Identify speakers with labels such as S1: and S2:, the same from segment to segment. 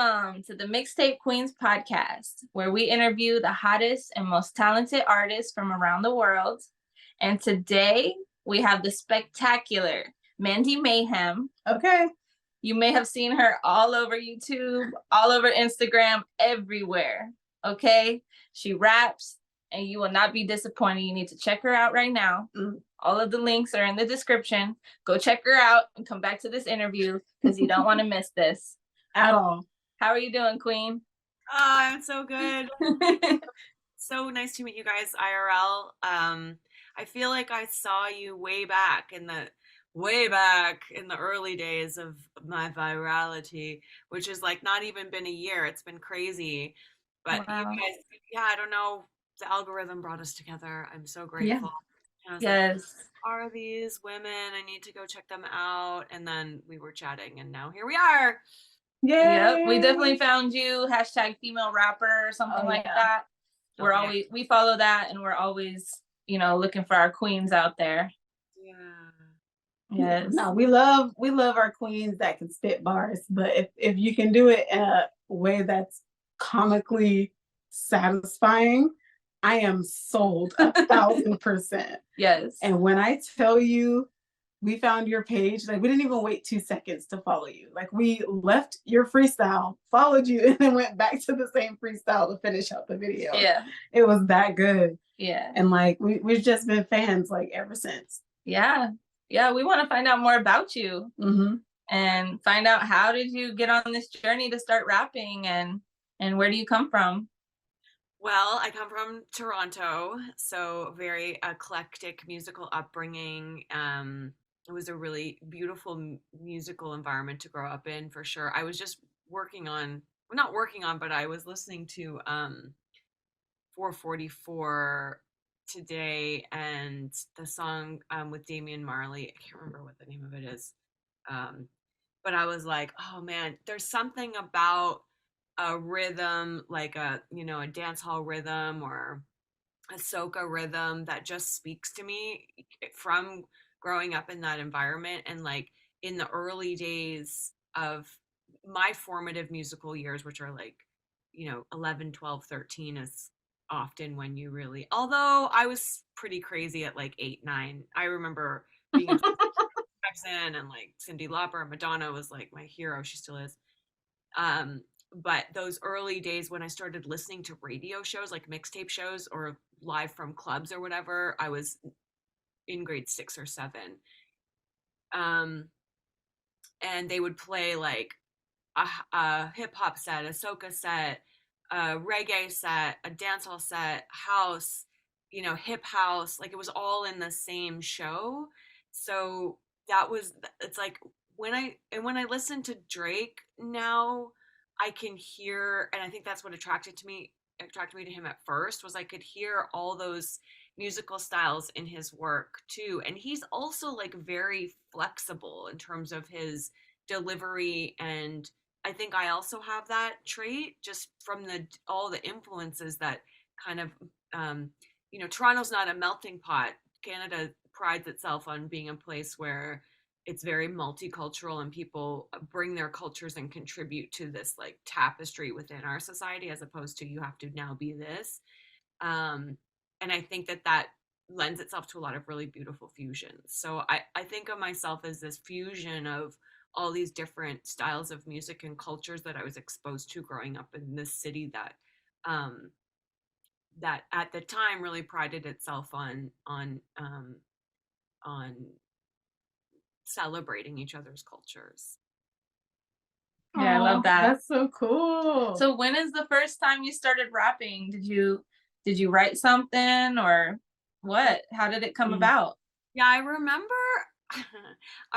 S1: Welcome to the Mixtape Queens podcast, where we interview the hottest and most talented artists from around the world. And today we have the spectacular Mandy Mayhem.
S2: Okay.
S1: You may have seen her all over YouTube, all over Instagram, everywhere. Okay. She raps and you will not be disappointed. You need to check her out right now. All of the links are in the description. Go check her out and come back to this interview because you don't want to miss this.
S2: At all.
S1: How are you doing, Queen?
S3: Oh, I'm so good. So nice to meet you guys IRL. I feel like I saw you way back in the early days of my virality, which is like not even been a year. It's been crazy. But
S1: Wow.
S3: you guys, I don't know. The algorithm brought us together. I'm so grateful.
S1: Yeah.
S3: And I was
S1: yes.
S3: like, are these women? I need to go check them out. And then we were chatting and now here we are.
S1: Yeah. Yep. We definitely found you. #, female rapper or something like that. We're always, we follow that and we're always, looking for our queens out there.
S3: Yeah.
S1: Yes.
S2: No, we love our queens that can spit bars, but if you can do it in a way that's comically satisfying, I am sold 1,000%.
S1: Yes.
S2: And when I tell you we found your page, like we didn't even wait 2 seconds to follow you. Like we left your freestyle, followed you, and then went back to the same freestyle to finish out the video.
S1: Yeah.
S2: It was that good.
S1: Yeah.
S2: And like we've just been fans like ever since.
S1: Yeah. Yeah. We want to find out more about you and find out how did you get on this journey to start rapping and where do you come from?
S3: Well, I come from Toronto, so very eclectic musical upbringing. It was a really beautiful musical environment to grow up in, for sure. I was just but I was listening to 444 today, and the song with Damian Marley. I can't remember what the name of it is, but I was like, oh man, there's something about a rhythm, like a dance hall rhythm or a soca rhythm that just speaks to me from growing up in that environment. And like in the early days of my formative musical years, which are like 11, 12, 13 is often when you really, although I was pretty crazy at like 8, 9. I remember being in Jackson and like Cyndi Lauper. Madonna was like my hero. She still is. But those early days when I started listening to radio shows, like mixtape shows or live from clubs or whatever, I was in grade 6 or 7. And they would play like a hip hop set, a soca set, a reggae set, a dancehall set, house, hip house, like it was all in the same show. So it's like when I listen to Drake now, I can hear, and I think that's what attracted me to him at first, was I could hear all those musical styles in his work too. And he's also like very flexible in terms of his delivery, and I think I also have that trait just from all the influences that kind of Toronto's not a melting pot. Canada prides itself on being a place where it's very multicultural and people bring their cultures and contribute to this like tapestry within our society, as opposed to you have to now be this. And I think that lends itself to a lot of really beautiful fusions. So I think of myself as this fusion of all these different styles of music and cultures that I was exposed to growing up in this city that that at the time really prided itself on celebrating each other's cultures.
S1: Yeah, I love that.
S2: That's so cool.
S1: So when is the first time you started rapping? Did you write something or what? How did it come about?
S3: Yeah, I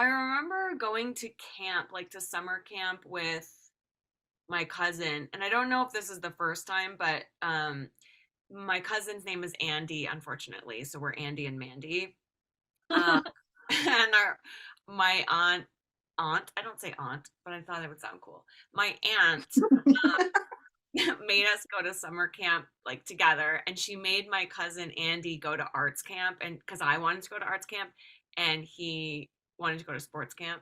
S3: remember going to camp, like to summer camp with my cousin. And I don't know if this is the first time, but my cousin's name is Andy, unfortunately. So we're Andy and Mandy. And my aunt, I don't say aunt, but I thought it would sound cool. My aunt made us go to summer camp like together, and she made my cousin Andy go to arts camp, and because I wanted to go to arts camp and he wanted to go to sports camp.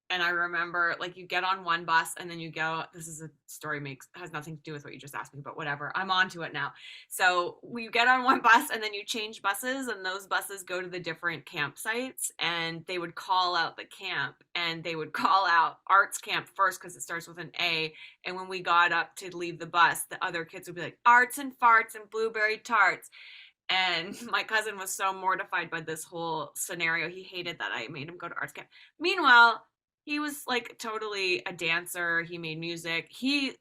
S3: And I remember, like, you get on one bus and then you go, this is a story has nothing to do with what you just asked me, but whatever. I'm on to it now. So we get on one bus and then you change buses, and those buses go to the different campsites, and they would call out the camp, and they would call out arts camp first because it starts with an A. And when we got up to leave the bus, the other kids would be like, arts and farts and blueberry tarts. And my cousin was so mortified by this whole scenario. He hated that I made him go to arts camp. Meanwhile, he was like totally a dancer. He made music. His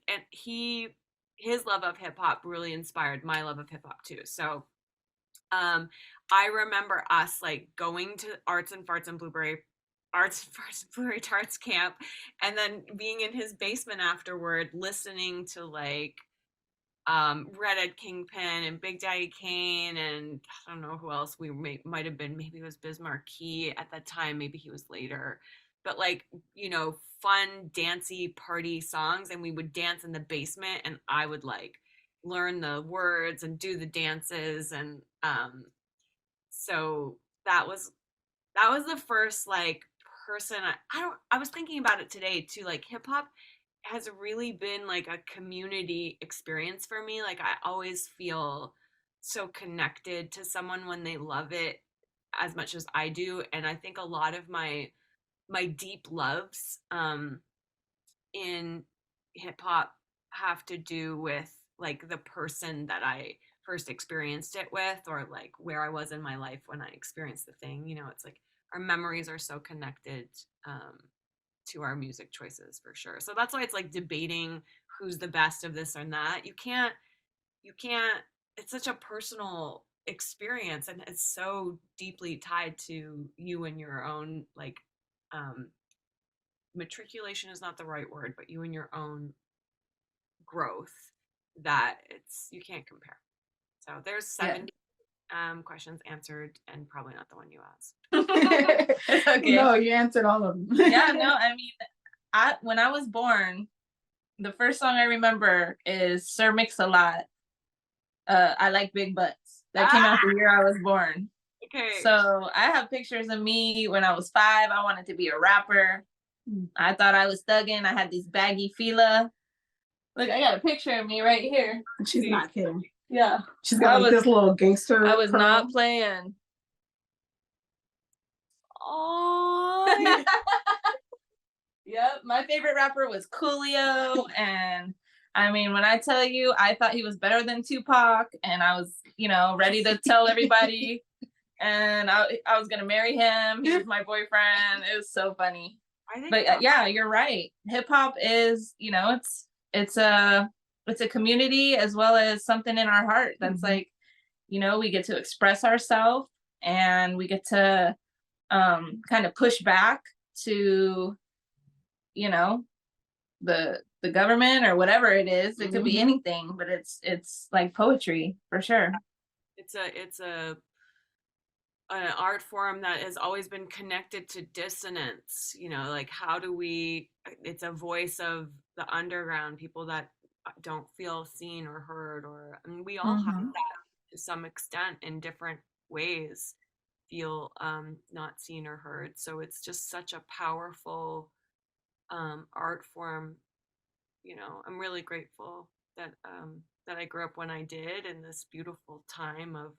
S3: love of hip hop really inspired my love of hip hop too. So I remember us like going to arts and farts and blueberry tarts camp, and then being in his basement afterward listening to like Red Kingpin and Big Daddy Kane, and I don't know who else we might have been. Maybe it was Biz Markie at that time. Maybe he was later. But like, you know, fun, dancey party songs, and we would dance in the basement, and I would like learn the words and do the dances, and so that was the first like person I was thinking about it today too. Like hip hop has really been like a community experience for me. Like I always feel so connected to someone when they love it as much as I do. And I think a lot of my deep loves in hip hop have to do with like the person that I first experienced it with, or like where I was in my life when I experienced the thing. You know, it's like our memories are so connected to our music choices for sure. So that's why it's like debating who's the best of this or that. You can't it's such a personal experience, and it's so deeply tied to you and your own like um matriculation is not the right word, but you and your own growth, that you can't compare. So there's 7 questions answered, and probably not the one you asked.
S1: It's okay.
S2: No, you answered all of them.
S1: Yeah, no, I mean, when I was born, the first song I remember is Sir Mix-a-Lot. I Like Big Butts. That came out the year I was born.
S3: Okay.
S1: So I have pictures of me when I was 5. I wanted to be a rapper. I thought I was thugging. I had these baggy fila. Look, I got a picture of me right here.
S2: She's not kidding.
S1: Yeah.
S2: She's got like this little gangster.
S1: I was not playing.
S3: Oh.
S1: Yep. My favorite rapper was Coolio. And I mean, when I tell you, I thought he was better than Tupac, and I was, you know, ready to tell everybody. And I was going to marry him. He was my boyfriend. It was so funny. But yeah, you're right. Hip hop is, you know, it's a community as well as something in our heart that's like, you know, we get to express ourselves, and we get to kind of push back to, you know, the government or whatever it is. It could be anything, but it's like poetry for sure.
S3: It's an art form that has always been connected to dissonance. You know, like it's a voice of the underground, people that don't feel seen or heard, or I mean, we all have that to some extent in different ways, feel not seen or heard. So it's just such a powerful art form. You know, I'm really grateful that I grew up when I did, in this beautiful time of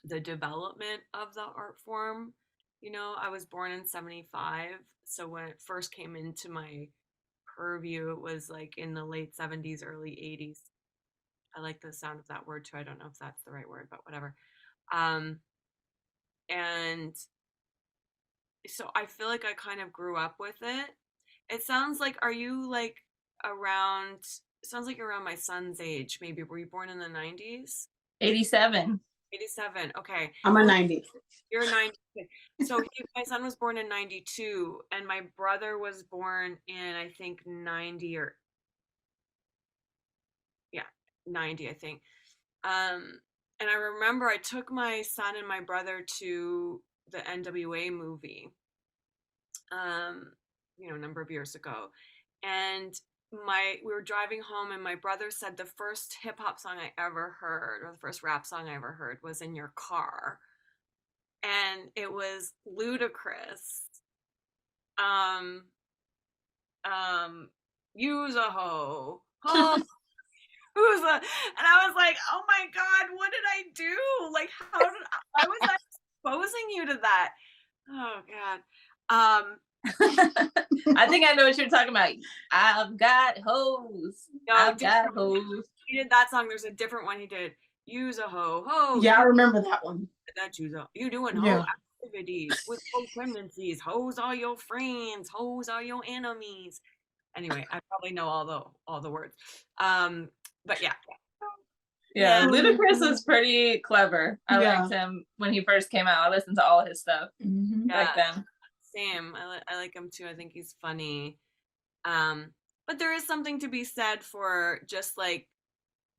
S3: the development of the art form. You know, I was born in 75, so when it first came into my purview, it was like in the late 70s, early 80s. I like the sound of that word too. I don't know if that's the right word, but whatever. And so I feel like I kind of grew up with it. It sounds like, are you like around, it sounds like you're around my son's age, maybe. Were you born in the 90s?
S1: 87.
S3: 87. Okay.
S2: I'm a 90.
S3: You're 90. So my son was born in 92, and my brother was born in, I think, 90 or 90, I think. And I remember I took my son and my brother to the NWA movie, you know, a number of years ago. And we were driving home, and my brother said the first hip hop song I ever heard, or the first rap song I ever heard, was In Your Car. And it was Ludacris. use a hoe. Oh, who's a, and I was like, oh my God, what did I do? Like, why was I exposing you to that? Oh God.
S1: I think I know what you're talking about. I've got hoes.
S3: No,
S1: I've got hoes.
S3: He did that song. There's a different one he did. Use a hoe.
S2: Yeah, I remember that one.
S3: That you doing
S2: Yeah.
S3: hoe activities with co-tendencies. Hoes are your friends. Hoes are your enemies. Anyway, I probably know all the words. But yeah.
S1: Yeah, Ludacris is pretty clever. I liked him when he first came out. I listened to all his stuff back then.
S3: Same. I like him too. I think he's funny. But there is something to be said for just like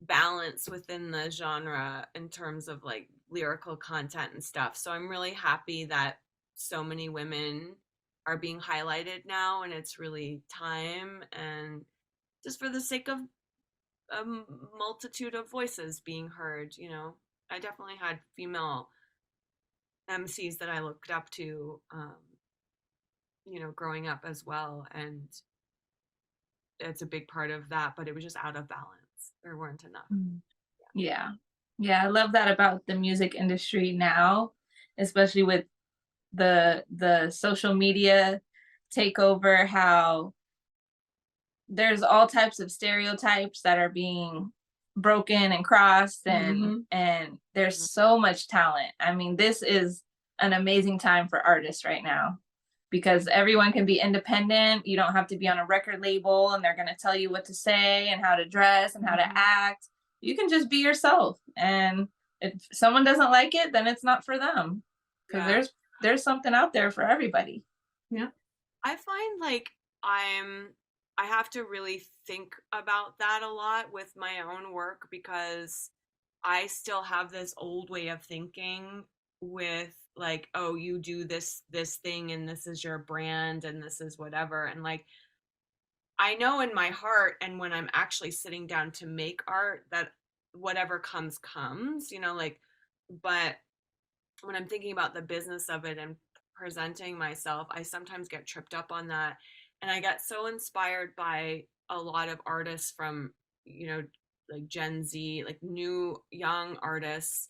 S3: balance within the genre in terms of like lyrical content and stuff. So I'm really happy that so many women are being highlighted now, and it's really time, and just for the sake of a multitude of voices being heard, you know. I definitely had female MCs that I looked up to, you know, growing up as well, and it's a big part of that, but it was just out of balance. There weren't enough.
S1: Yeah. I love that about the music industry now, especially with the social media takeover, how there's all types of stereotypes that are being broken and crossed, and there's so much talent. I mean, this is an amazing time for artists right now, because everyone can be independent. You don't have to be on a record label and they're going to tell you what to say and how to dress and how to act. You can just be yourself, and if someone doesn't like it, then it's not for them, because there's something out there for everybody.
S2: Yeah.
S3: I find like I have to really think about that a lot with my own work, because I still have this old way of thinking with like, oh, you do this thing and this is your brand and this is whatever. And like, I know in my heart, and when I'm actually sitting down to make art, that whatever comes, you know, like, but when I'm thinking about the business of it and presenting myself, I sometimes get tripped up on that. And I get so inspired by a lot of artists from, you know, like Gen Z, like new young artists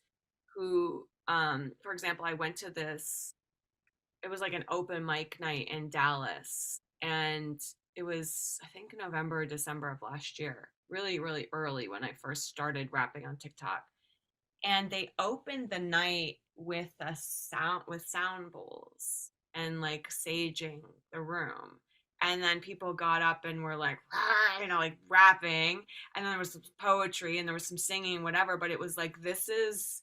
S3: who, for example, I went to this, it was like an open mic night in Dallas. And it was, I think, November or December of last year, really, really early when I first started rapping on TikTok. And they opened the night with sound bowls and like saging the room. And then people got up and were like, you know, like rapping. And then there was some poetry and there was some singing, whatever. But it was like, this is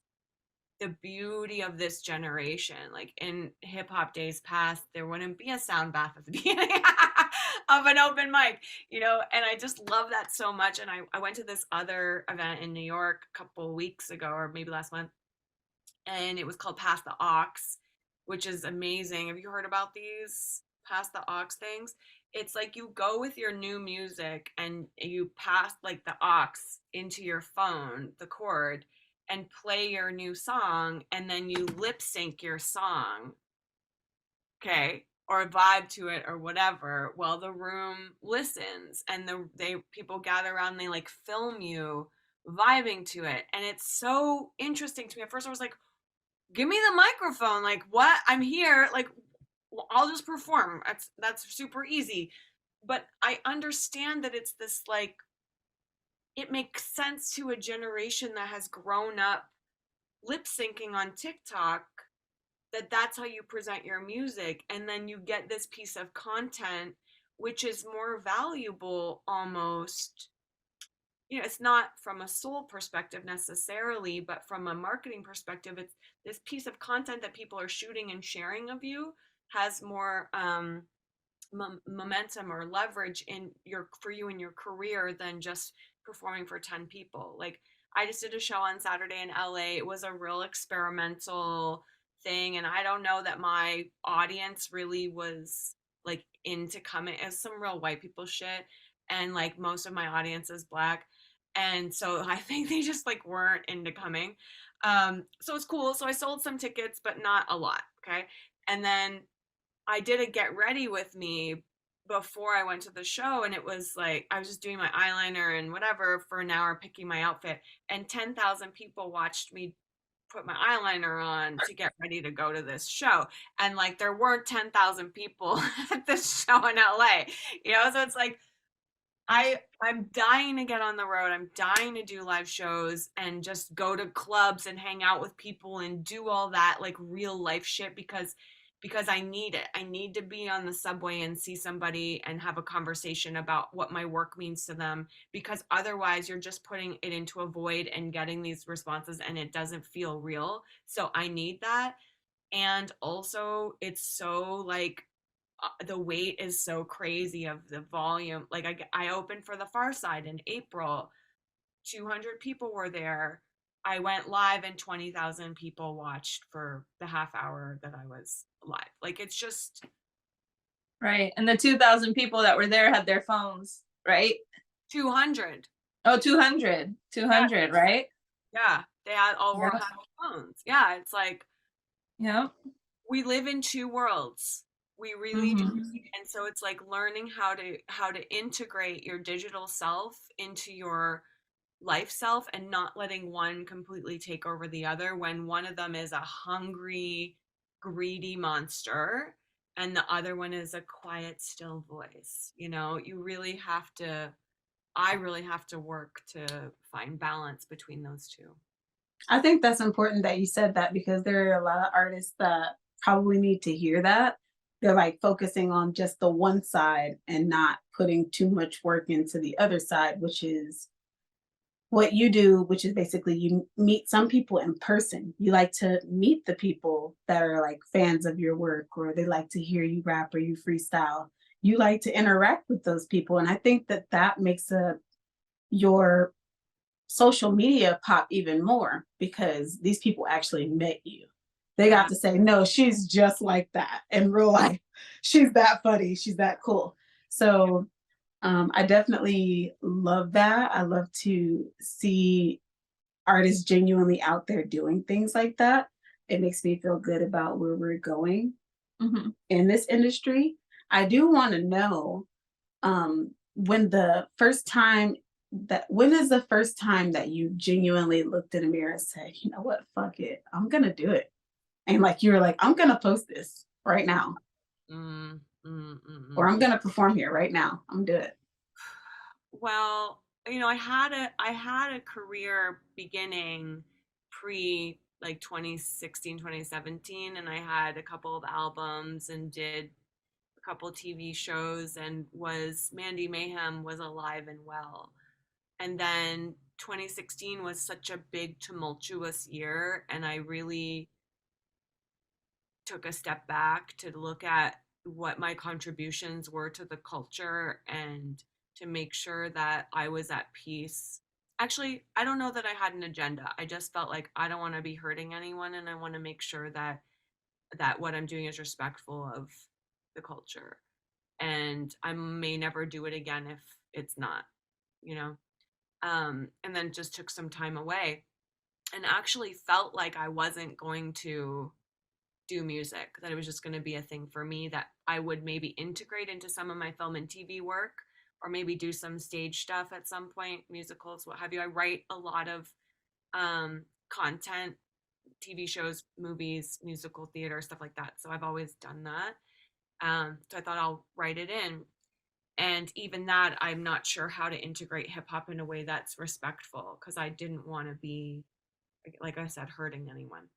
S3: the beauty of this generation. Like in hip hop days past, there wouldn't be a sound bath at the beginning of an open mic, you know, and I just love that so much. And I went to this other event in New York a couple weeks ago, or maybe last month, and it was called Pass the Aux, which is amazing. Have you heard about these Pass the Aux things? It's like you go with your new music and you pass like the aux into your phone, the cord, and play your new song, and then you lip sync your song, okay, or vibe to it or whatever, while the room listens, and people gather around and they like film you vibing to it. And it's so interesting to me. At first I was like, give me the microphone, like what, I'm here, like I'll just perform, that's super easy. But I understand that it's this like, it makes sense to a generation that has grown up lip syncing on TikTok, that's how you present your music. And then you get this piece of content which is more valuable almost. You know, it's not from a soul perspective necessarily, but from a marketing perspective, it's this piece of content that people are shooting and sharing of you has more momentum or leverage for you in your career than just performing for 10 people. Like I just did a show on Saturday in LA. It was a real experimental thing, and I don't know that my audience really was like into coming. As some real white people shit, and like most of my audience is Black, and so I think they just like weren't into coming. So it's cool. So I sold some tickets, but not a lot. Okay. And then I did a get ready with me before I went to the show, and it was like I was just doing my eyeliner and whatever for an hour, picking my outfit, and 10,000 people watched me put my eyeliner on to get ready to go to this show. And like there weren't 10,000 people at this show in LA, you know? So it's like I'm dying to get on the road. I'm dying to do live shows and just go to clubs and hang out with people and do all that like real life shit because I need it. I need to be on the subway and see somebody and have a conversation about what my work means to them, because otherwise you're just putting it into a void and getting these responses and it doesn't feel real. So I need that. And also it's so like the weight is so crazy of the volume. Like I opened for the Far Side in April. 200 people were there. I went live and 20,000 people watched for the half hour that I was live. Like it's just
S1: Right. And the 2,000 people that were there had their phones, right?
S3: 200.
S1: Oh, 200. 200,
S3: Yeah.
S1: right?
S3: Yeah. They had all
S1: Yeah.
S3: had phones. Yeah. It's like
S1: Yeah.
S3: we live in two worlds. We really do. And so it's like learning how to integrate your digital self into your life self and not letting one completely take over the other when one of them is a hungry, greedy monster and the other one is a quiet, still voice. You know, I really have to work to find balance between those two.
S2: I think that's important that you said that because there are a lot of artists that probably need to hear that. They're like focusing on just the one side and not putting too much work into the other side, which is what you do, which is basically you meet some people in person. You like to meet the people that are like fans of your work, or they like to hear you rap or you freestyle. You like to interact with those people. And I think that that makes your social media pop even more because these people actually met you. They got to say, no, she's just like that in real life. She's that funny. She's that cool. So I definitely love that. I love to see artists genuinely out there doing things like that. It makes me feel good about where we're going in this industry. I do want to know when is the first time that you genuinely looked in the mirror and said, you know what, fuck it, I'm gonna do it. And like you were like, I'm gonna post this right now. Or I'm gonna perform here right now. I'm gonna do it.
S3: Well, you know, I had a career beginning pre like 2016, 2017, and I had a couple of albums and did a couple TV shows and was Mandy Mayhem was alive and well. And then 2016 was such a big tumultuous year and I really took a step back to look at what my contributions were to the culture and to make sure that I was at peace. Actually, I don't know that I had an agenda. I just felt like I don't want to be hurting anyone and I want to make sure that what I'm doing is respectful of the culture. And I may never do it again if it's not, you know. And then just took some time away and actually felt like I wasn't going to do music, that it was just going to be a thing for me that I would maybe integrate into some of my film and TV work or maybe do some stage stuff at some point, musicals, what have you. I write a lot of content, TV shows, movies, musical theater, stuff like that. So I've always done that. So I thought I'll write it in. And even that, I'm not sure how to integrate hip hop in a way that's respectful because I didn't want to be, like I said, hurting anyone.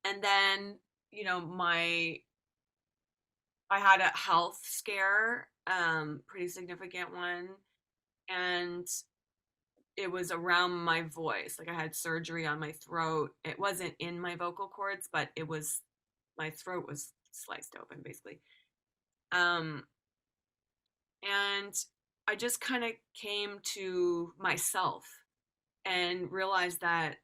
S3: And then, you know, I had a health scare, pretty significant one, and it was around my voice. Like I had surgery on my throat. It wasn't in my vocal cords, but it was my throat was sliced open basically. And I just kind of came to myself and realized that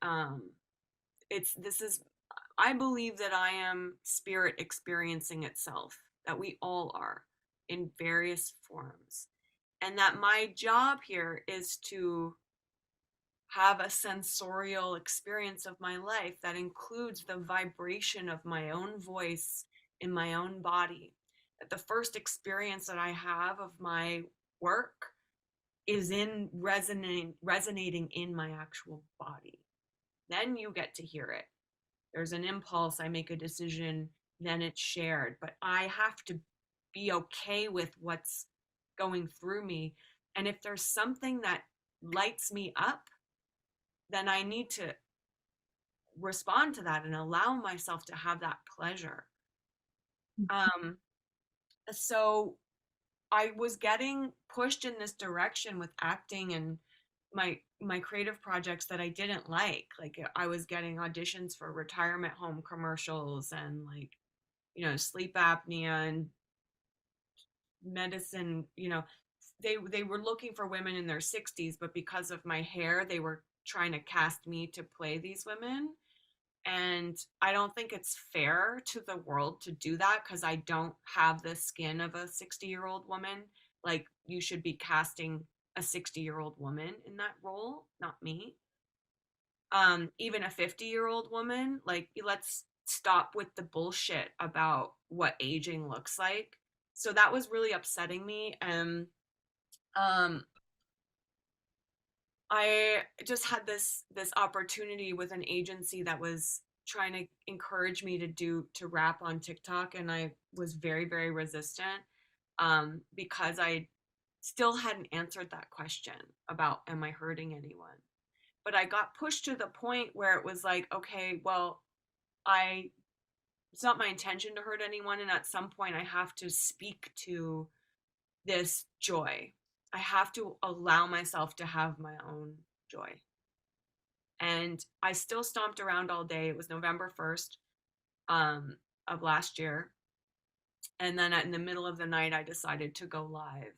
S3: I believe that I am spirit experiencing itself, that we all are in various forms, and that my job here is to have a sensorial experience of my life that includes the vibration of my own voice in my own body. That the first experience that I have of my work is in resonating in my actual body. Then you get to hear it. There's an impulse, I make a decision, then it's shared. But I have to be okay with what's going through me. And if there's something that lights me up, then I need to respond to that and allow myself to have that pleasure. So I was getting pushed in this direction with acting and my creative projects that I didn't like. Like I was getting auditions for retirement home commercials and like, you know, sleep apnea and medicine, you know, they were looking for women in their 60s, but because of my hair, they were trying to cast me to play these women. And I don't think it's fair to the world to do that because I don't have the skin of a 60-year-old woman. Like, you should be casting a 60-year-old woman in that role, not me. Even a 50-year-old woman, like, let's stop with the bullshit about what aging looks like. So that was really upsetting me. And I just had this opportunity with an agency that was trying to encourage me to rap on TikTok, and I was very, very resistant because I still hadn't answered that question about, am I hurting anyone? But I got pushed to the point where it was like, okay, well, it's not my intention to hurt anyone, and at some point I have to speak to this joy. I have to allow myself to have my own joy. And I still stomped around all day. It was November 1st of last year. And then in the middle of the night, I decided to go live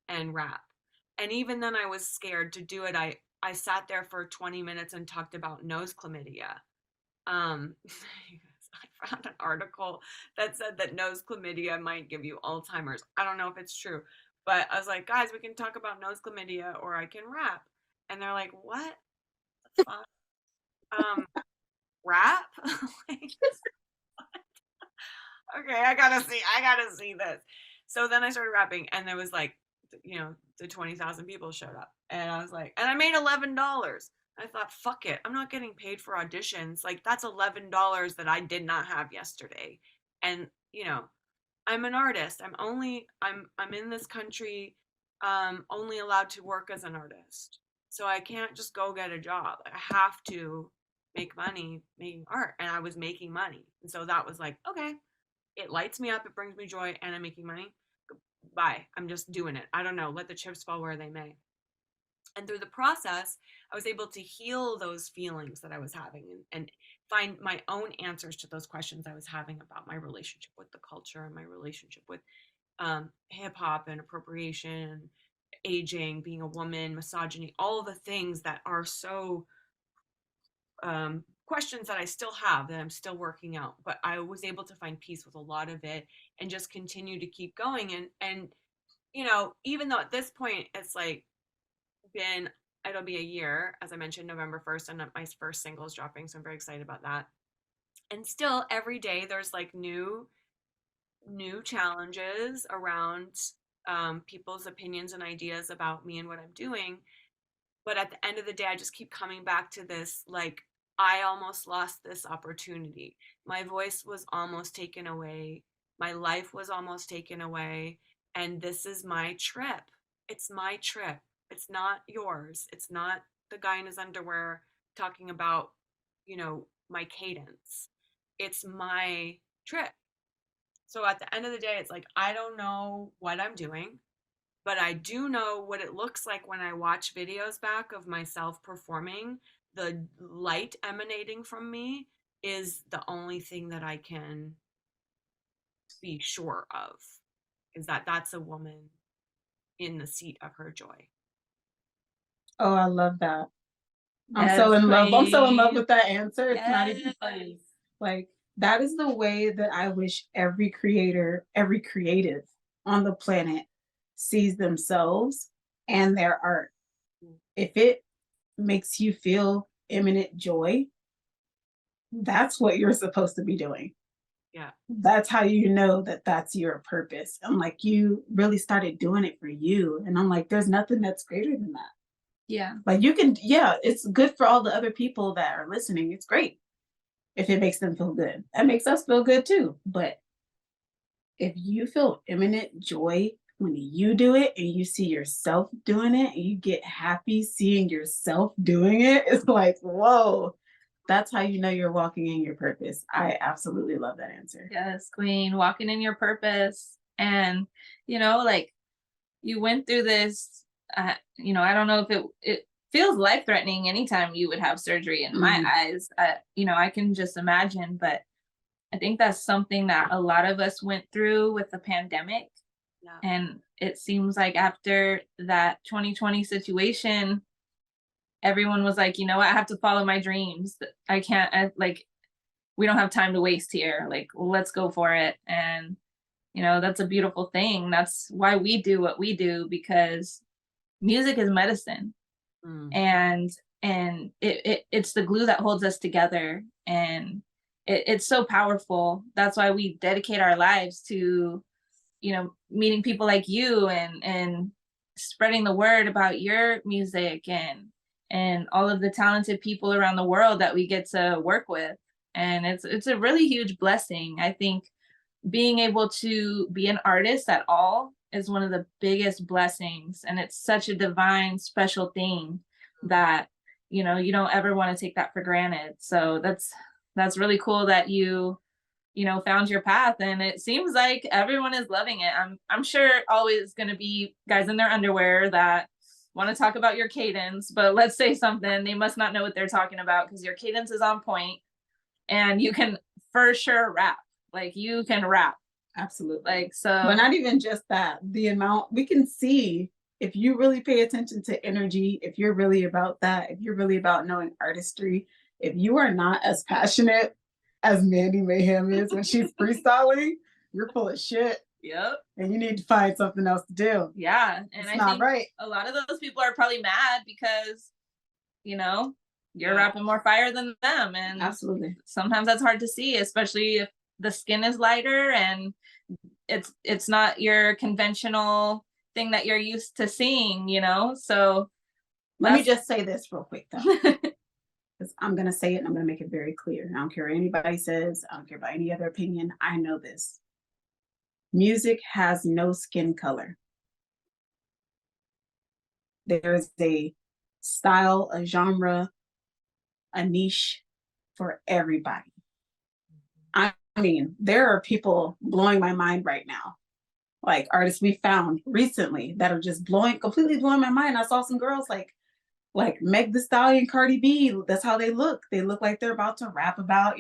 S3: and rap. And even then I was scared to do it. I sat there for 20 minutes and talked about nose chlamydia. I found an article that said that nose chlamydia might give you Alzheimer's. I don't know if it's true, but I was like, guys, we can talk about nose chlamydia or I can rap. And they're like, what the fuck? Rap? Like, okay, I gotta see this. So then I started rapping, and there was like, you know, the 20,000 people showed up, and I was like, and I made $11. I thought, fuck it, I'm not getting paid for auditions. Like, that's $11 that I did not have yesterday. And you know, I'm an artist. I'm in this country, only allowed to work as an artist. So I can't just go get a job. I have to make money making art, and I was making money. And so that was like, okay, it lights me up, it brings me joy, and I'm making money. Bye. I'm just doing it. I don't know. Let the chips fall where they may. And through the process, I was able to heal those feelings that I was having and find my own answers to those questions I was having about my relationship with the culture and my relationship with hip hop and appropriation, aging, being a woman, misogyny, all the things that are so questions that I still have that I'm still working out. But I was able to find peace with a lot of it and just continue to keep going. And you know, even though at this point it's like it'll be a year, as I mentioned, November 1st, and my first single is dropping, so I'm very excited about that. And still every day there's like new challenges around people's opinions and ideas about me and what I'm doing. But at the end of the day, I just keep coming back to this, like, I almost lost this opportunity. My voice was almost taken away. My life was almost taken away. And this is my trip. It's my trip. It's not yours. It's not the guy in his underwear talking about, you know, my cadence. It's my trip. So at the end of the day, it's like, I don't know what I'm doing, but I do know what it looks like when I watch videos back of myself performing. The light emanating from me is the only thing that I can be sure of, is that that's a woman in the seat of her joy.
S2: Oh, I love that. I'm so in love. I'm so in love with that answer. It's not even funny. Like, that is the way that I wish every creator, every creative on the planet sees themselves and their art. If it makes you feel imminent joy, that's what you're supposed to be doing.
S3: Yeah.
S2: That's how you know that that's your purpose. And like you really started doing it for you. And I'm like, there's nothing that's greater than that.
S1: Yeah.
S2: Like you can, yeah, it's good for all the other people that are listening. It's great if it makes them feel good. That makes us feel good too. But if you feel imminent joy when you do it and you see yourself doing it and you get happy seeing yourself doing it, it's like, whoa, that's how you know you're walking in your purpose. I absolutely love that answer.
S1: Yes, queen, walking in your purpose. And, like you went through this, I don't know if it feels life threatening anytime you would have surgery in my eyes. I can just imagine, but I think that's something that a lot of us went through with the pandemic.
S3: Yeah.
S1: And it seems like after that 2020 situation, everyone was like, I have to follow my dreams. I can't, we don't have time to waste here. Like, let's go for it. And, that's a beautiful thing. That's why we do what we do, because music is medicine.
S3: Mm.
S1: And it's the glue that holds us together. And it's so powerful. That's why we dedicate our lives to, meeting people like you and spreading the word about your music and all of the talented people around the world that we get to work with. And it's a really huge blessing. I think being able to be an artist at all is one of the biggest blessings. And it's such a divine, special thing that, you don't ever want to take that for granted. So that's really cool that you found your path, and it seems like everyone is loving it. I'm sure always going to be guys in their underwear that want to talk about your cadence, but let's say something, they must not know what they're talking about, because your cadence is on point and you can for sure rap. Like you can rap.
S2: Absolutely.
S1: Like, so.
S2: But not even just that, the amount we can see, if you really pay attention to energy, if you're really about that, if you're really about knowing artistry, if you are not as passionate as Mandy Mayhem is when she's freestyling, you're full of shit.
S1: Yep.
S2: And you need to find something else to do.
S1: Yeah. And
S2: it's
S1: I
S2: not
S1: think
S2: right.
S1: a lot of those people are probably mad because, you're rapping more fire than them. And
S2: absolutely,
S1: sometimes that's hard to see, especially if the skin is lighter and it's not your conventional thing that you're used to seeing, So
S2: let me just say this real quick though. Because I'm going to say it and I'm going to make it very clear. I don't care what anybody says. I don't care about any other opinion. I know this. Music has no skin color. There is a style, a genre, a niche for everybody. I mean, there are people blowing my mind right now. Like artists we found recently that are just completely blowing my mind. I saw some girls like Meg Thee Stallion, Cardi B. That's how they look. They look like they're about to rap about,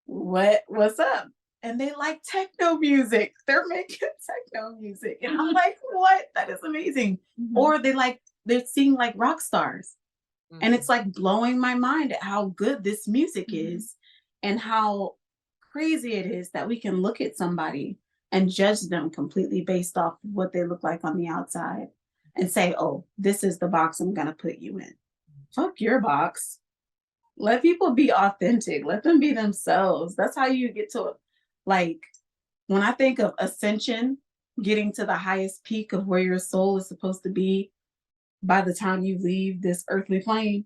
S2: what's up. And they like techno music. They're making techno music. And I'm like, what? That is amazing. Mm-hmm. Or they're seeing like rock stars. Mm-hmm. And it's like blowing my mind at how good this music is and how crazy it is that we can look at somebody and judge them completely based off what they look like on the outside and say, oh, this is the box I'm going to put you in. Fuck your box. Let people be authentic. Let them be themselves. That's how you get to, like, when I think of ascension, getting to the highest peak of where your soul is supposed to be by the time you leave this earthly plane,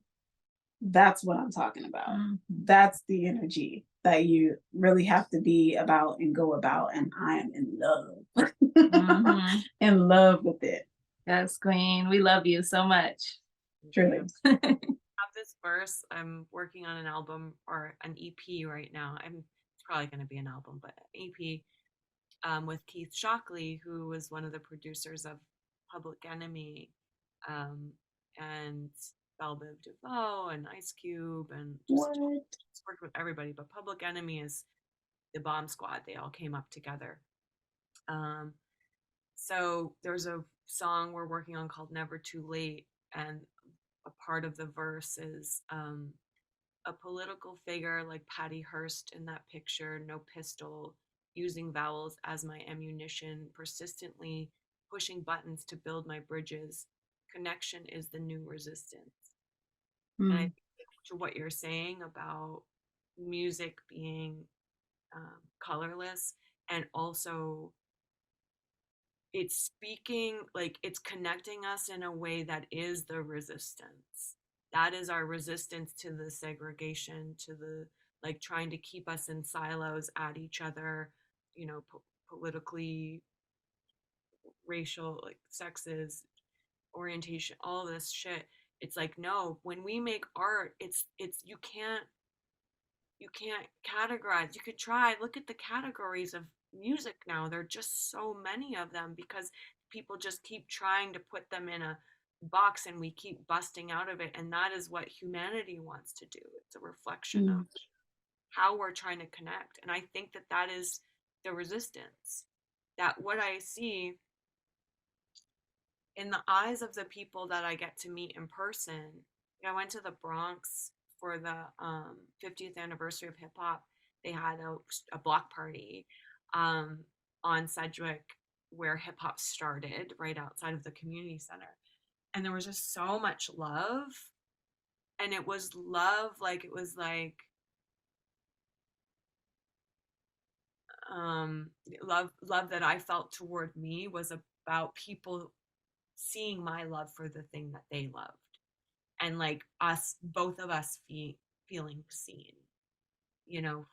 S2: that's what I'm talking about. Mm-hmm. That's the energy that you really have to be about and go about. And I am in love. Mm-hmm. In love with it.
S1: Yes, queen. We love you so much.
S2: Truly.
S3: Have this verse. I'm working on an album or an EP right now. It's probably going to be an album, but an EP with Keith Shockley, who was one of the producers of Public Enemy, and Belle Biv DeVoe and Ice Cube, and just worked with everybody. But Public Enemy is the Bomb Squad. They all came up together. So there's a song we're working on called Never Too Late, and a part of the verse is a political figure like Patty Hearst in that picture, no pistol, using vowels as my ammunition, persistently pushing buttons to build my bridges. Connection is the new resistance. And I think to what you're saying about music being colorless, and also it's speaking, like it's connecting us in a way that is the resistance. That is our resistance to the segregation, to the like trying to keep us in silos at each other, you know, politically, racial, like sexes, orientation, all this shit. It's like, no, when we make art, it's you can't categorize. You could try, look at the categories of music now. There are just so many of them because people just keep trying to put them in a box and we keep busting out of it. And that is what humanity wants to do. It's a reflection of how we're trying to connect. And I think that that is the resistance. That what I see in the eyes of the people that I get to meet in person. I went to the Bronx for the 50th anniversary of hip hop. They had a block party on Sedgwick where hip hop started, right outside of the community center. And there was just so much love. And it was love, like, it was like, love that I felt toward me was about people seeing my love for the thing that they loved, and like us, both of us feeling seen, you know,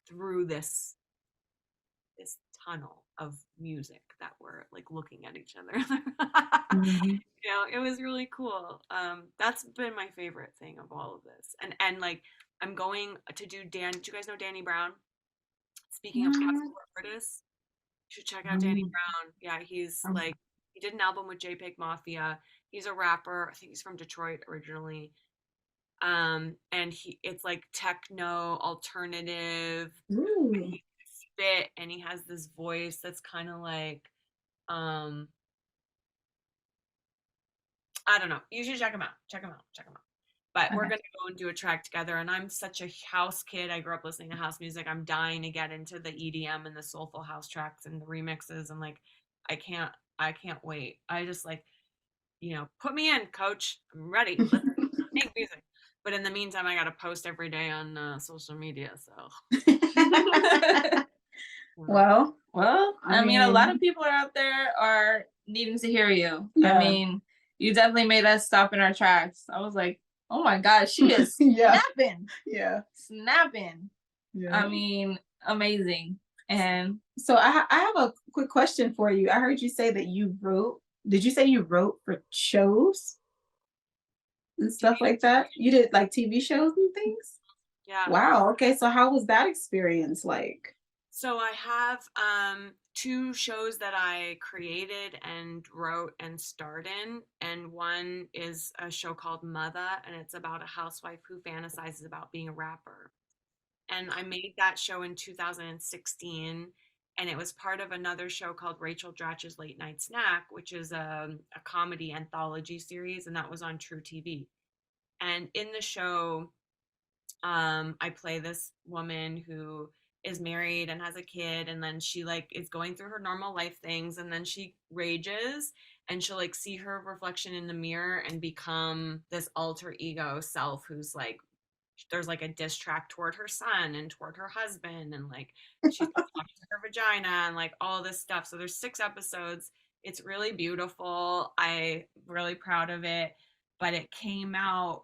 S3: through this tunnel of music that we're like looking at each other. You know, it was really cool. That's been my favorite thing of all of this. And like I'm going to do do you guys know Danny Brown? Speaking of artists, you should check out Danny Brown. Yeah, he's like, he did an album with JPEG Mafia. He's a rapper. I think he's from Detroit originally. And it's like techno alternative. He spit, and he has this voice that's kind of like, I don't know. You should check him out. Check him out. Check him out. But we're gonna go and do a track together. And I'm such a house kid. I grew up listening to house music. I'm dying to get into the EDM and the soulful house tracks and the remixes. And like, I can't wait. I just like, you know, put me in, coach. I'm ready. Let's make music. But in the meantime, I gotta post every day on social media. So.
S2: Well,
S1: I mean, a lot of people out there are needing to hear you.
S2: Yeah.
S1: I mean, you definitely made us stop in our tracks. I was like, oh my God, she is snapping.
S2: Yeah.
S1: Snapping. Yeah. I mean, amazing. And
S2: so I have a quick question for you. I heard you say that you wrote. Did you say you wrote for shows and stuff like that? You did like TV shows and things?
S3: Yeah.
S2: Wow. Okay. So how was that experience like?
S3: So I have 2 shows that I created and wrote and starred in. And one is a show called Mother, and it's about a housewife who fantasizes about being a rapper. And I made that show in 2016. And it was part of another show called Rachel Dratch's Late Night Snack, which is a comedy anthology series. And that was on True TV. And in the show, I play this woman who is married and has a kid, and then she like is going through her normal life things, and then she rages, and she'll like see her reflection in the mirror and become this alter ego self who's like, there's like a diss track toward her son and toward her husband, and like she's talking to her vagina and like all this stuff. So there's 6 episodes. It's really beautiful. I'm really proud of it, but it came out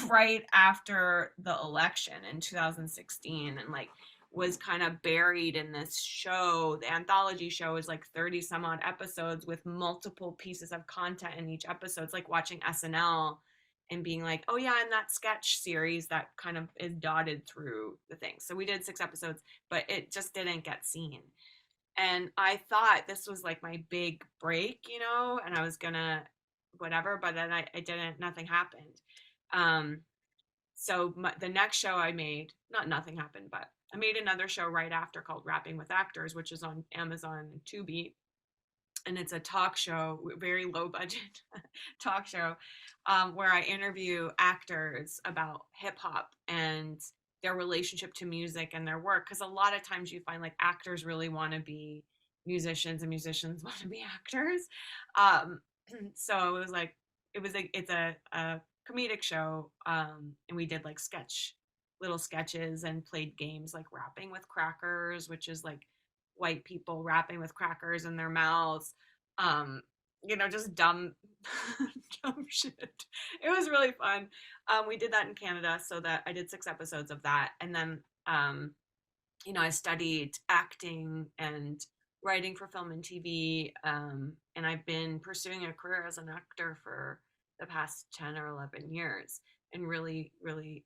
S3: right after the election in 2016, and like was kind of buried in this show. The anthology show is like 30 some odd episodes with multiple pieces of content in each episode. It's like watching SNL and being like, oh yeah, in that sketch series that kind of is dotted through the thing. So we did 6 episodes, but it just didn't get seen. And I thought this was like my big break, you know, and I was gonna whatever, but then I didn't, nothing happened. So the next show I made, nothing happened, but I made another show right after called Rapping with Actors, which is on Amazon and Tubi. And it's a talk show, very low budget talk show, where I interview actors about hip hop and their relationship to music and their work. Because a lot of times you find like actors really want to be musicians and musicians want to be actors. So it was like, it's a comedic show, and we did like little sketches and played games like rapping with crackers, which is like white people rapping with crackers in their mouths. Just dumb dumb shit. It was really fun. We did that in Canada, so that I did 6 episodes of that. And then I studied acting and writing for film and TV, and I've been pursuing a career as an actor for the past 10 or 11 years, and really, really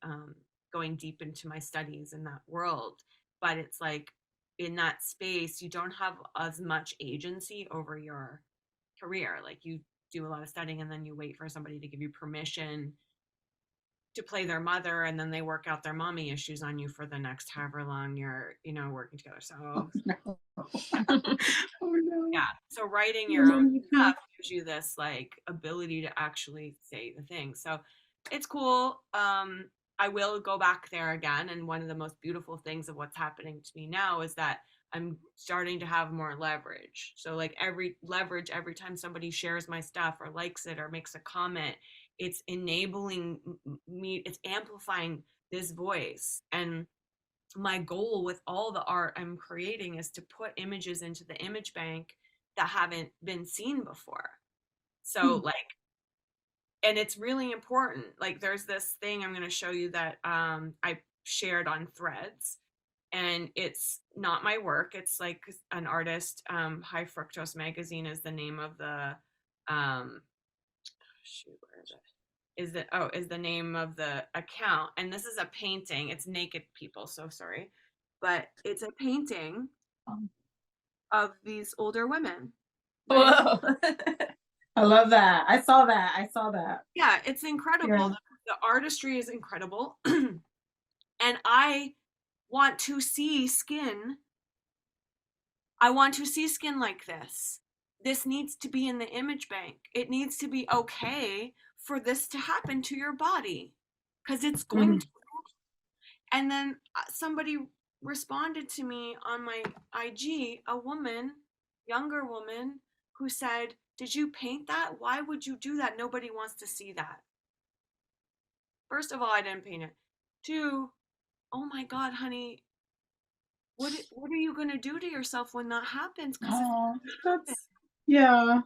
S3: going deep into my studies in that world. But it's like in that space, you don't have as much agency over your career. Like you do a lot of studying and then you wait for somebody to give you permission to play their mother, and then they work out their mommy issues on you for the next however long you're working together. So
S2: No.
S3: yeah.
S2: Oh no.
S3: Yeah, so writing your own stuff gives you this like ability to actually say the thing. So it's cool. I will go back there again, and one of the most beautiful things of what's happening to me now is that I'm starting to have more leverage. So like every time somebody shares my stuff or likes it or makes a comment, it's enabling me, it's amplifying this voice. And my goal with all the art I'm creating is to put images into the image bank that haven't been seen before. So like, and it's really important. Like there's this thing I'm going to show you that I shared on Threads, and it's not my work. It's like an artist. High Fructose Magazine is the name of the where is it? Is the name of the account. And this is a painting. It's naked people, so sorry. But it's a painting of these older women.
S1: Whoa.
S2: I love that. I saw that.
S3: Yeah, it's incredible.
S2: Yeah.
S3: The artistry is incredible. And I want to see skin. I want to see skin like this. This needs to be in the image bank. It needs to be okay for this to happen to your body, because it's going to. And then somebody responded to me on my IG, a woman, younger woman, who said, "Did you paint that? Why would you do that? Nobody wants to see that." First of all, I didn't paint it. 2, oh my God, honey, what are you gonna do to yourself when that happens? Because
S2: Yeah.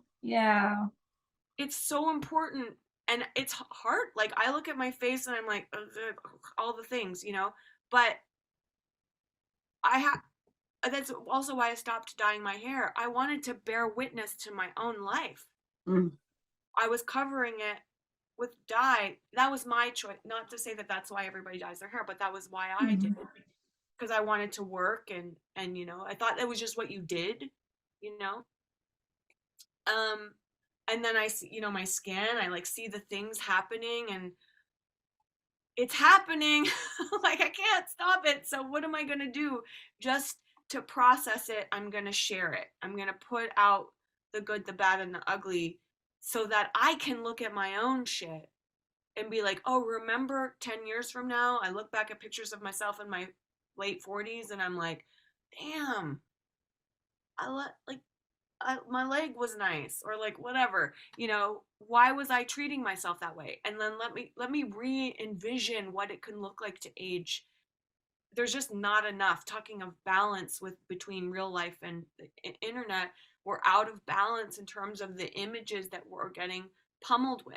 S3: it's so important, and it's hard. Like I look at my face and I'm like, all the things, but that's also why I stopped dyeing my hair. I wanted to bear witness to my own life. I was covering it with dye. That was my choice. Not to say that that's why everybody dyes their hair, but that was why I did it, because I wanted to work, and I thought that was just what you did, and then I see, my skin, I like see the things happening, and it's happening. Like I can't stop it. So what am I going to do? Just to process it, I'm going to share it. I'm going to put out the good, the bad, and the ugly, so that I can look at my own shit and be like, oh, remember 10 years from now, I look back at pictures of myself in my late 40s and I'm like, damn, my leg was nice, or like whatever, why was I treating myself that way? And then let me re-envision what it can look like to age. There's just not enough talking of balance between real life and the internet. We're out of balance in terms of the images that we're getting pummeled with.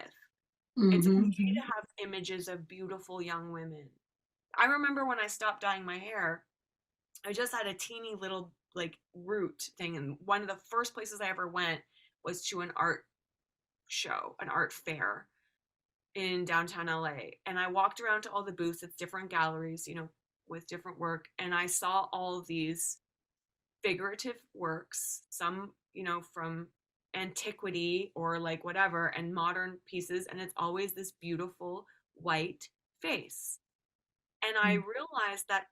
S3: It's okay to have images of beautiful young women. I remember when I stopped dyeing my hair, I just had a teeny little like root thing, and one of the first places I ever went was to an art show, an art fair in downtown LA. And I walked around to all the booths. It's different galleries, with different work, and I saw all of these figurative works, some, from antiquity or like whatever, and modern pieces, and it's always this beautiful white face. And I realized that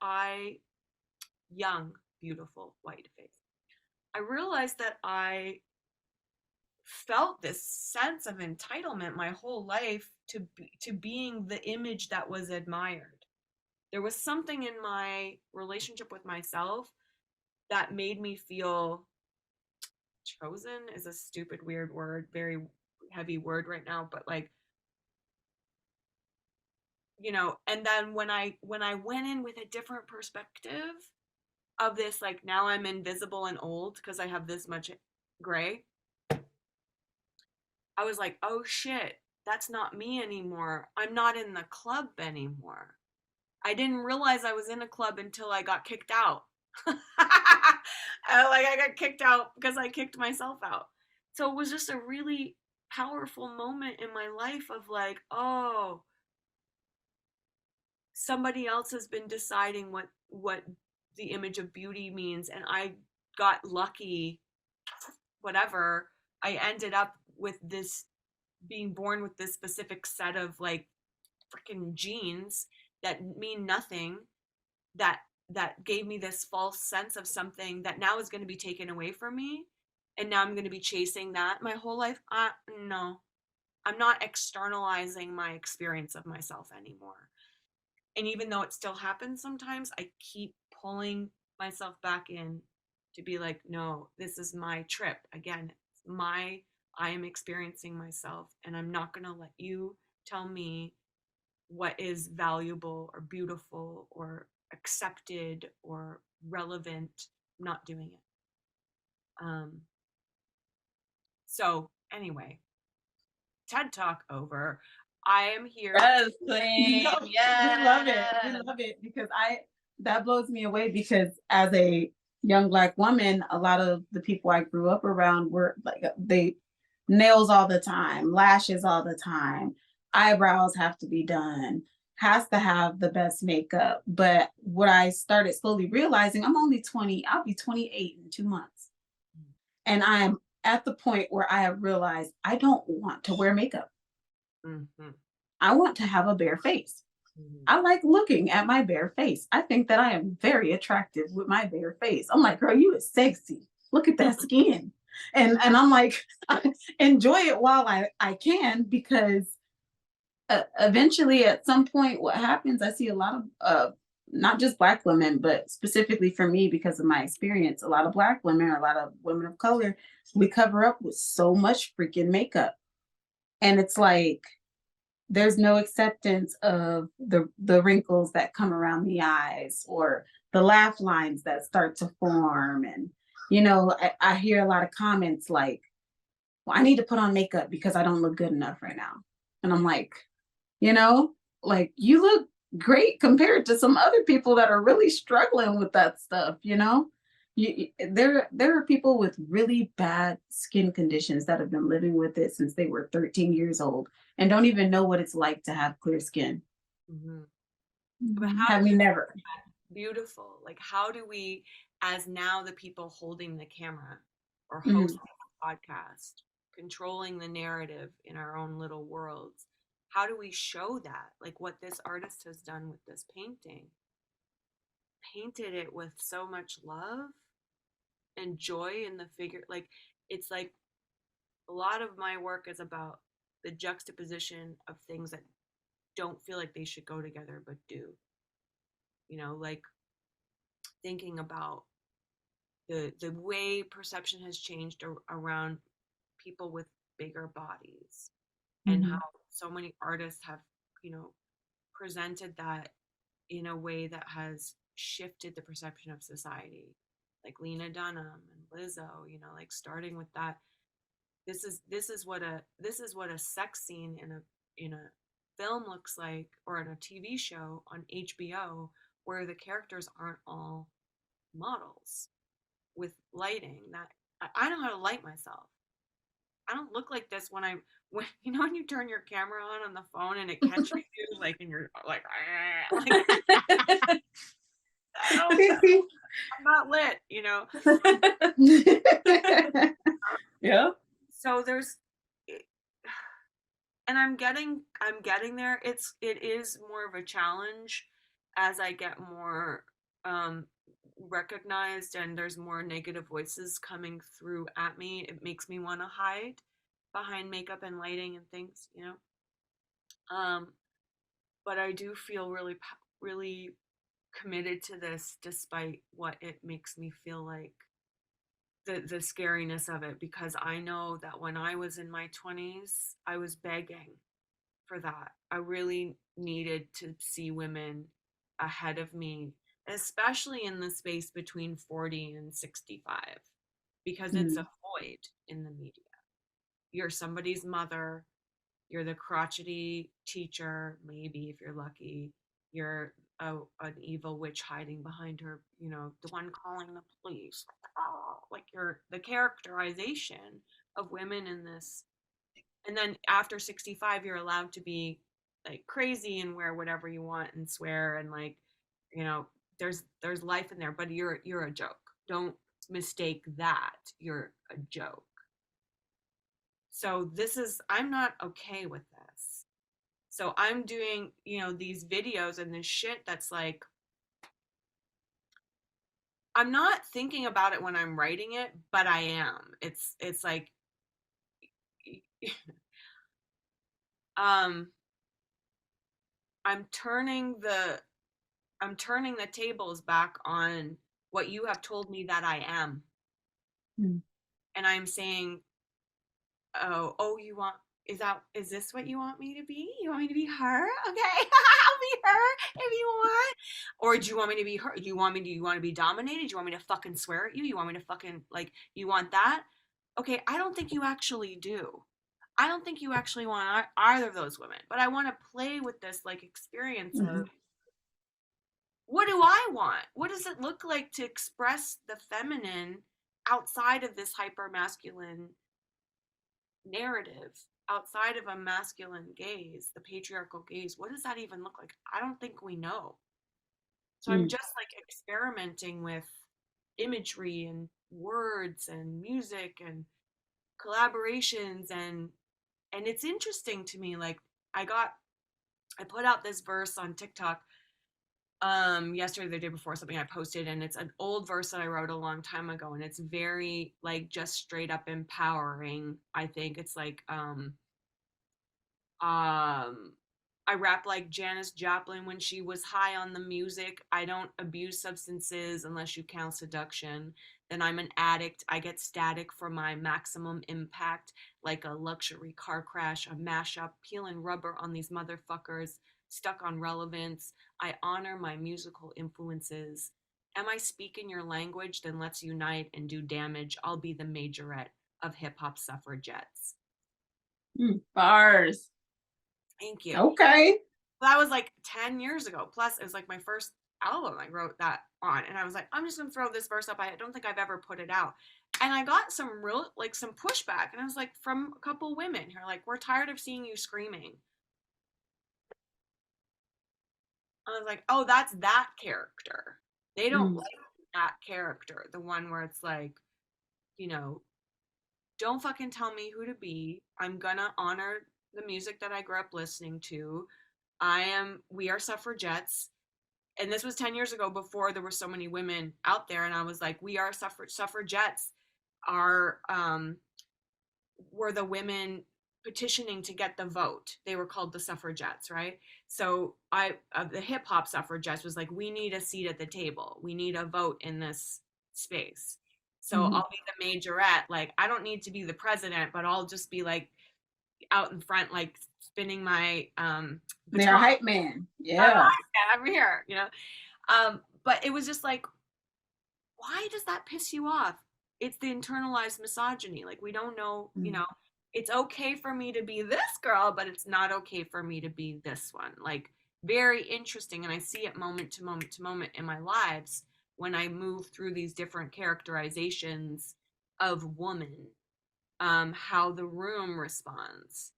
S3: young, beautiful white face. I realized that I felt this sense of entitlement my whole life to being the image that was admired. There was something in my relationship with myself that made me feel chosen, is a stupid, weird word, very heavy word right now, but like and then when I went in with a different perspective of this, like, now I'm invisible and old because I have this much gray, I was like, oh shit, that's not me anymore. I'm not in the club anymore. I didn't realize I was in a club until I got kicked out. I got kicked out because I kicked myself out. So it was just a really powerful moment in my life of like, oh, somebody else has been deciding what the image of beauty means, and I got lucky. Whatever, I ended up with this, being born with this specific set of like freaking genes that mean nothing, that gave me this false sense of something that now is going to be taken away from me, and now I'm going to be chasing that my whole life. No, I'm not externalizing my experience of myself anymore. And even though it still happens sometimes, I keep pulling myself back in to be like, no, this is my trip. Again, it's I am experiencing myself, and I'm not going to let you tell me what is valuable or beautiful or accepted or relevant. I'm not doing it. So anyway, TED Talk over. I am here.
S1: Yes, queen.
S2: No,
S1: Yes.
S2: we love it. We love it because that blows me away because as a young Black woman, a lot of the people I grew up around were like they nails all the time, lashes all the time, eyebrows have to be done, has to have the best makeup. But what I started slowly realizing, I'm only 20, I'll be 28 in 2 months. And I'm at the point where I have realized I don't want to wear makeup.
S3: Mm-hmm.
S2: I want to have a bare face.
S3: Mm-hmm.
S2: I like looking at my bare face. I think that I am very attractive with my bare face. I'm like, girl, you is sexy. Look at that skin. And I'm like, I enjoy it while I can, because eventually at some point what happens, I see a lot of not just Black women, but specifically for me, because of my experience, a lot of Black women, or a lot of women of color, we cover up with so much freaking makeup. And it's like, there's no acceptance of the wrinkles that come around the eyes, or the laugh lines that start to form. And I hear a lot of comments like, well, I need to put on makeup because I don't look good enough right now. And I'm like, like, you look great compared to some other people that are really struggling with that stuff. There are people with really bad skin conditions that have been living with it since they were 13 years old and don't even know what it's like to have clear skin.
S3: Mm-hmm. But how
S2: Have we never?
S3: Beautiful. Like, how do we, as now the people holding the camera or
S2: Mhm.
S3: hosting the podcast, controlling the narrative in our own little worlds, how do we show that? Like what this artist has done with this painting, painted it with so much love and joy in the figure. Like, it's like a lot of my work is about the juxtaposition of things that don't feel like they should go together but do. Like thinking about the way perception has changed around people with bigger bodies, and how so many artists have presented that in a way that has shifted the perception of society, like Lena Dunham and Lizzo, like starting with that. This is what a sex scene in a film looks like, or in a TV show on HBO, where the characters aren't all models with lighting. That I know how to light myself. I don't look like this when when when you turn your camera on the phone and it catches you, like, and you're like, I'm not lit,
S2: Yeah.
S3: So and I'm getting there. It is more of a challenge as I get more recognized, and there's more negative voices coming through at me. It makes me want to hide behind makeup and lighting and things, but I do feel really committed to this, despite what it makes me feel like, the scariness of it, because I know that when I was in my 20s, I was begging for that. I really needed to see women ahead of me, especially in the space between 40 and 65, because it's a void in the media. You're somebody's mother, you're the crotchety teacher, maybe if you're lucky, you're an evil witch hiding behind her, the one calling the police. Oh, like you're the characterization of women in this. And then after 65, you're allowed to be like crazy and wear whatever you want and swear and like, there's life in there, but you're a joke. Don't mistake that. You're a joke. So I'm not okay with this. So I'm doing, these videos and this shit that's like, I'm not thinking about it when I'm writing it, but I am. It's like, I'm turning the tables back on what you have told me that I am. And I'm saying, is this what you want me to be? You want me to be her? Okay, I'll be her if you want. Or do you want me to be her? Do you want to be dominated? Do you want me to fucking swear at you? You want me to fucking, like, you want that? Okay, I don't think you actually do. I don't think you actually want either of those women. But I want to play with this, like, experience of, what do I want? What does it look like to express the feminine outside of this hyper masculine narrative, outside of a masculine gaze, the patriarchal gaze? What does that even look like? I don't think we know. So I'm just like experimenting with imagery and words and music and collaborations, and it's interesting to me. Like I put out this verse on TikTok yesterday, the day before, something I posted, and it's an old verse that I wrote a long time ago, and it's very like just straight up empowering. I think it's like I rap like Janis Joplin when she was high on the music. I don't abuse substances unless you count seduction. Then I'm an addict. I get static for my maximum impact, like a luxury car crash, a mashup, peeling rubber on these motherfuckers, stuck on relevance. I honor my musical influences. Am I speaking your language? Then let's unite and do damage. I'll be the majorette of hip hop suffragettes.
S1: Bars.
S3: Thank you.
S2: Okay.
S3: That was like 10 years ago. Plus, it was like my first album I wrote that on. And I was like, I'm just going to throw this verse up. I don't think I've ever put it out. And I got some some pushback. And I was like, from a couple women who are like, we're tired of seeing you screaming. I was like, oh, that's that character. They don't like that character. The one where it's like, don't fucking tell me who to be. I'm gonna honor the music that I grew up listening to. We are suffragettes. And this was 10 years ago, before there were so many women out there. And I was like, we are suffragettes were the women petitioning to get the vote. They were called the suffragettes, right? So the hip hop suffragettes was like, we need a seat at the table. We need a vote in this space. So I'll be the majorette. Like, I don't need to be the president, but I'll just be like out in front, like spinning my
S2: they're a hype man. Yeah.
S3: Over here, but it was just like, why does that piss you off? It's the internalized misogyny. Like, we don't know, it's okay for me to be this girl, but it's not okay for me to be this one. Like, very interesting. And I see it moment to moment to moment in my lives when I move through these different characterizations of woman, how the room responds.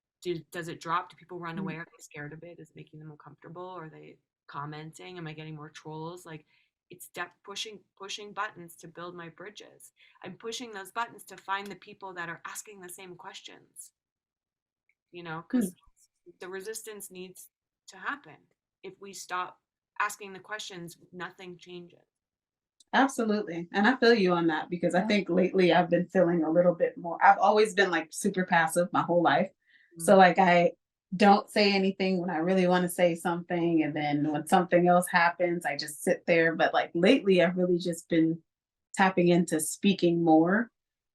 S3: Does it drop? Do people run away? Are they scared of it? Is it making them uncomfortable? Are they commenting? Am I getting more trolls? Like, it's pushing buttons to build my bridges. I'm pushing those buttons to find the people that are asking the same questions. Because the resistance needs to happen. If we stop asking the questions, nothing changes.
S2: Absolutely. And I feel you on that, because I think lately I've been feeling a little bit more. I've always been like super passive my whole life. So like I don't say anything when I really want to say something. And then when something else happens, I just sit there. But like lately, I've really just been tapping into speaking more.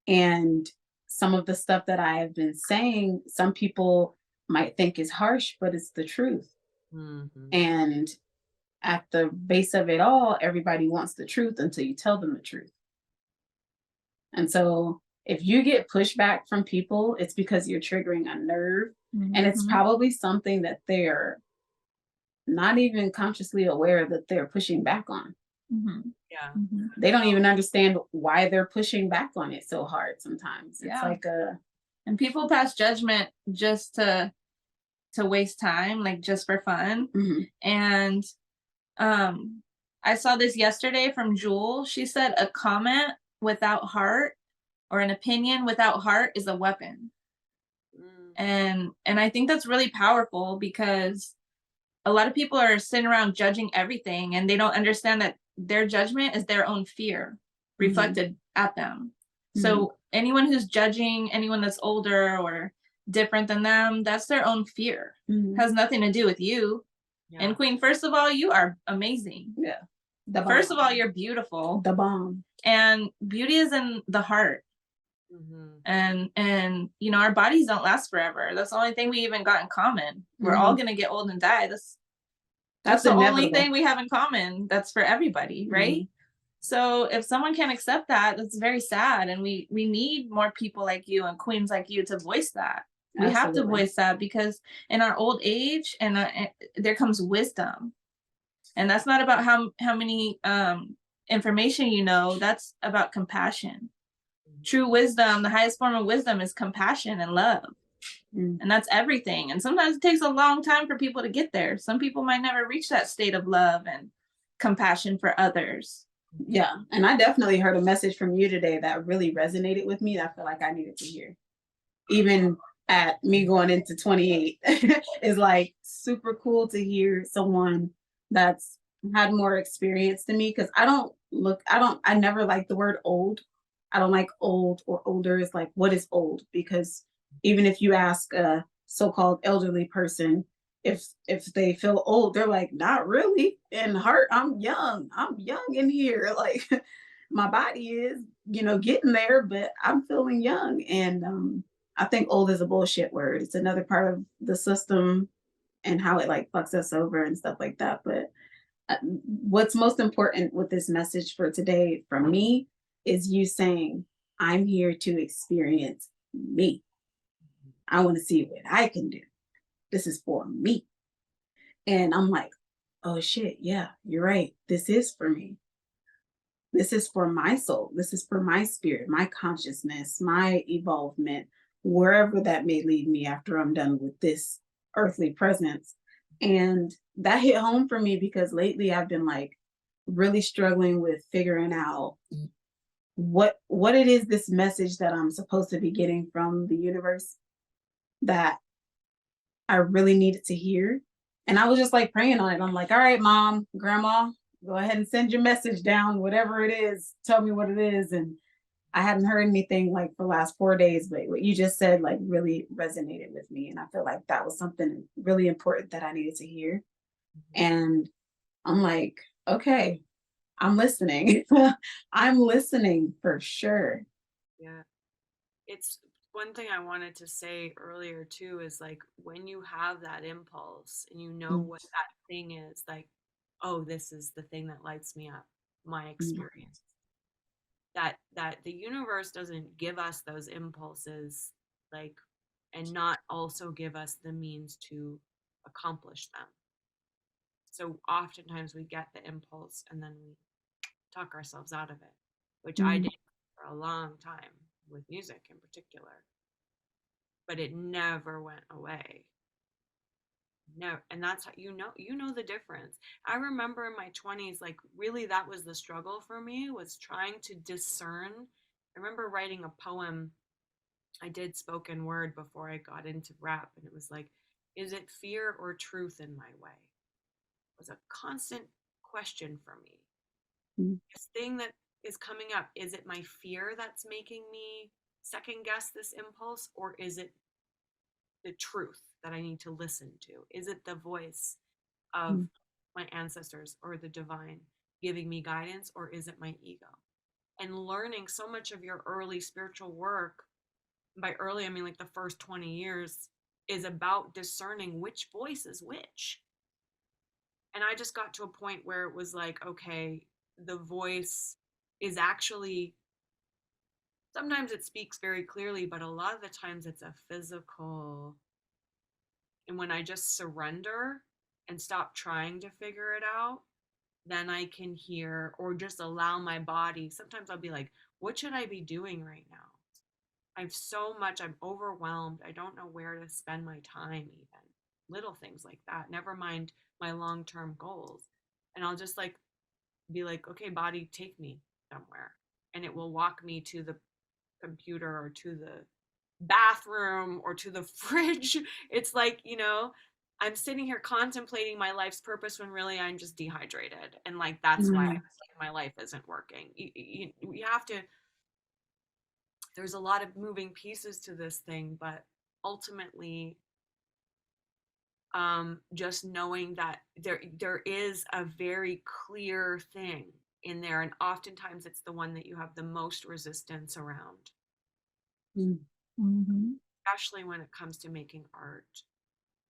S2: And some of the stuff that I have been saying, some people might think is harsh, but it's the truth.
S3: Mm-hmm.
S2: And at the base of it all, everybody wants the truth until you tell them the truth. And so if you get pushback from people, it's because you're triggering a nerve, and it's probably something that they're not even consciously aware that they're pushing back on.
S3: Yeah.
S2: They don't even understand why they're pushing back on it so hard sometimes. It's like
S1: and people pass judgment just to waste time, like just for fun. And I saw this yesterday from Jewel. She said a comment without heart or an opinion without heart is a weapon. And I think that's really powerful, because a lot of people are sitting around judging everything, and they don't understand that their judgment is their own fear reflected at them. So anyone who's judging anyone that's older or different than them, that's their own fear. Has nothing to do with you. And Queen, first of all, you are amazing. First of all, you're beautiful.
S2: The bomb.
S1: And beauty is in the heart. And you know, our bodies don't last forever. That's the only thing we even got in common. We're all gonna get old and die. That's the only thing we have in common. That's for everybody, right? So if someone can't accept that, that's very sad. And we need more people like you and queens like you to voice that. We have to voice that, because in our old age, and there comes wisdom. And that's not about how many information you know. That's about compassion. True wisdom, the highest form of wisdom, is compassion and love. And that's everything. And sometimes it takes a long time for people to get there. Some people might never reach that state of love and compassion for others.
S2: Yeah. And I definitely heard a message from you today that really resonated with me, that I feel like I needed to hear. Even at me going into 28, is like super cool to hear someone that's had more experience than me. Because I never like the word old. I don't like old or older. It's like, what is old? Because even if you ask a so-called elderly person if they feel old, they're like, not really. In heart, I'm young in here. Like, my body is, getting there, but I'm feeling young. And I think old is a bullshit word. It's another part of the system and how it like fucks us over and stuff like that. But what's most important with this message for today from me is you saying, I'm here to experience me. I want to see what I can do. This is for me. And I'm like, oh shit, yeah, you're right. This is for me. This is for my soul. This is for my spirit, my consciousness, my evolvement, wherever that may lead me after I'm done with this earthly presence. And that hit home for me, because lately I've been like really struggling with figuring out what it is, this message that I'm supposed to be getting from the universe that I really needed to hear. And I was just like praying on it. I'm like, all right, mom, grandma, go ahead and send your message down, whatever it is, tell me what it is. And I hadn't heard anything like for the last 4 days, but what you just said like really resonated with me. And I feel like that was something really important that I needed to hear. And I'm like, okay, I'm listening. I'm listening for sure.
S3: Yeah. It's one thing I wanted to say earlier too, is like, when you have that impulse and you know what that thing is, like, oh, this is the thing that lights me up, my experience. That the universe doesn't give us those impulses, like, and not also give us the means to accomplish them. So oftentimes we get the impulse and then we talk ourselves out of it, which I did for a long time with music in particular. But it never went away. No, and that's how you know the difference. I remember in my 20s, like, really that was the struggle for me, was trying to discern. I remember writing a poem. I did spoken word before I got into rap, and it was like, is it fear or truth in my way? It was a constant question for me. This thing that is coming up, is it my fear that's making me second guess this impulse, or is it the truth that I need to listen to? Is it the voice of my ancestors or the divine giving me guidance, or is it my ego? And learning so much of your early spiritual work, by early I mean like the first 20 years, is about discerning which voice is which. And I just got to a point where it was like, okay, the voice is actually, sometimes it speaks very clearly, but a lot of the times it's a physical. And when I just surrender and stop trying to figure it out, then I can hear, or just allow my body. Sometimes I'll be like, what should I be doing right now? I'm overwhelmed. I don't know where to spend my time, even little things like that. Never mind my long-term goals. And I'll just like be like, okay, body, take me somewhere. And it will walk me to the computer or to the bathroom or to the fridge. It's like, I'm sitting here contemplating my life's purpose when really I'm just dehydrated. And like, that's why my life isn't working. You have to, there's a lot of moving pieces to this thing, but ultimately, just knowing that there is a very clear thing in there, and oftentimes it's the one that you have the most resistance around, especially when it comes to making art,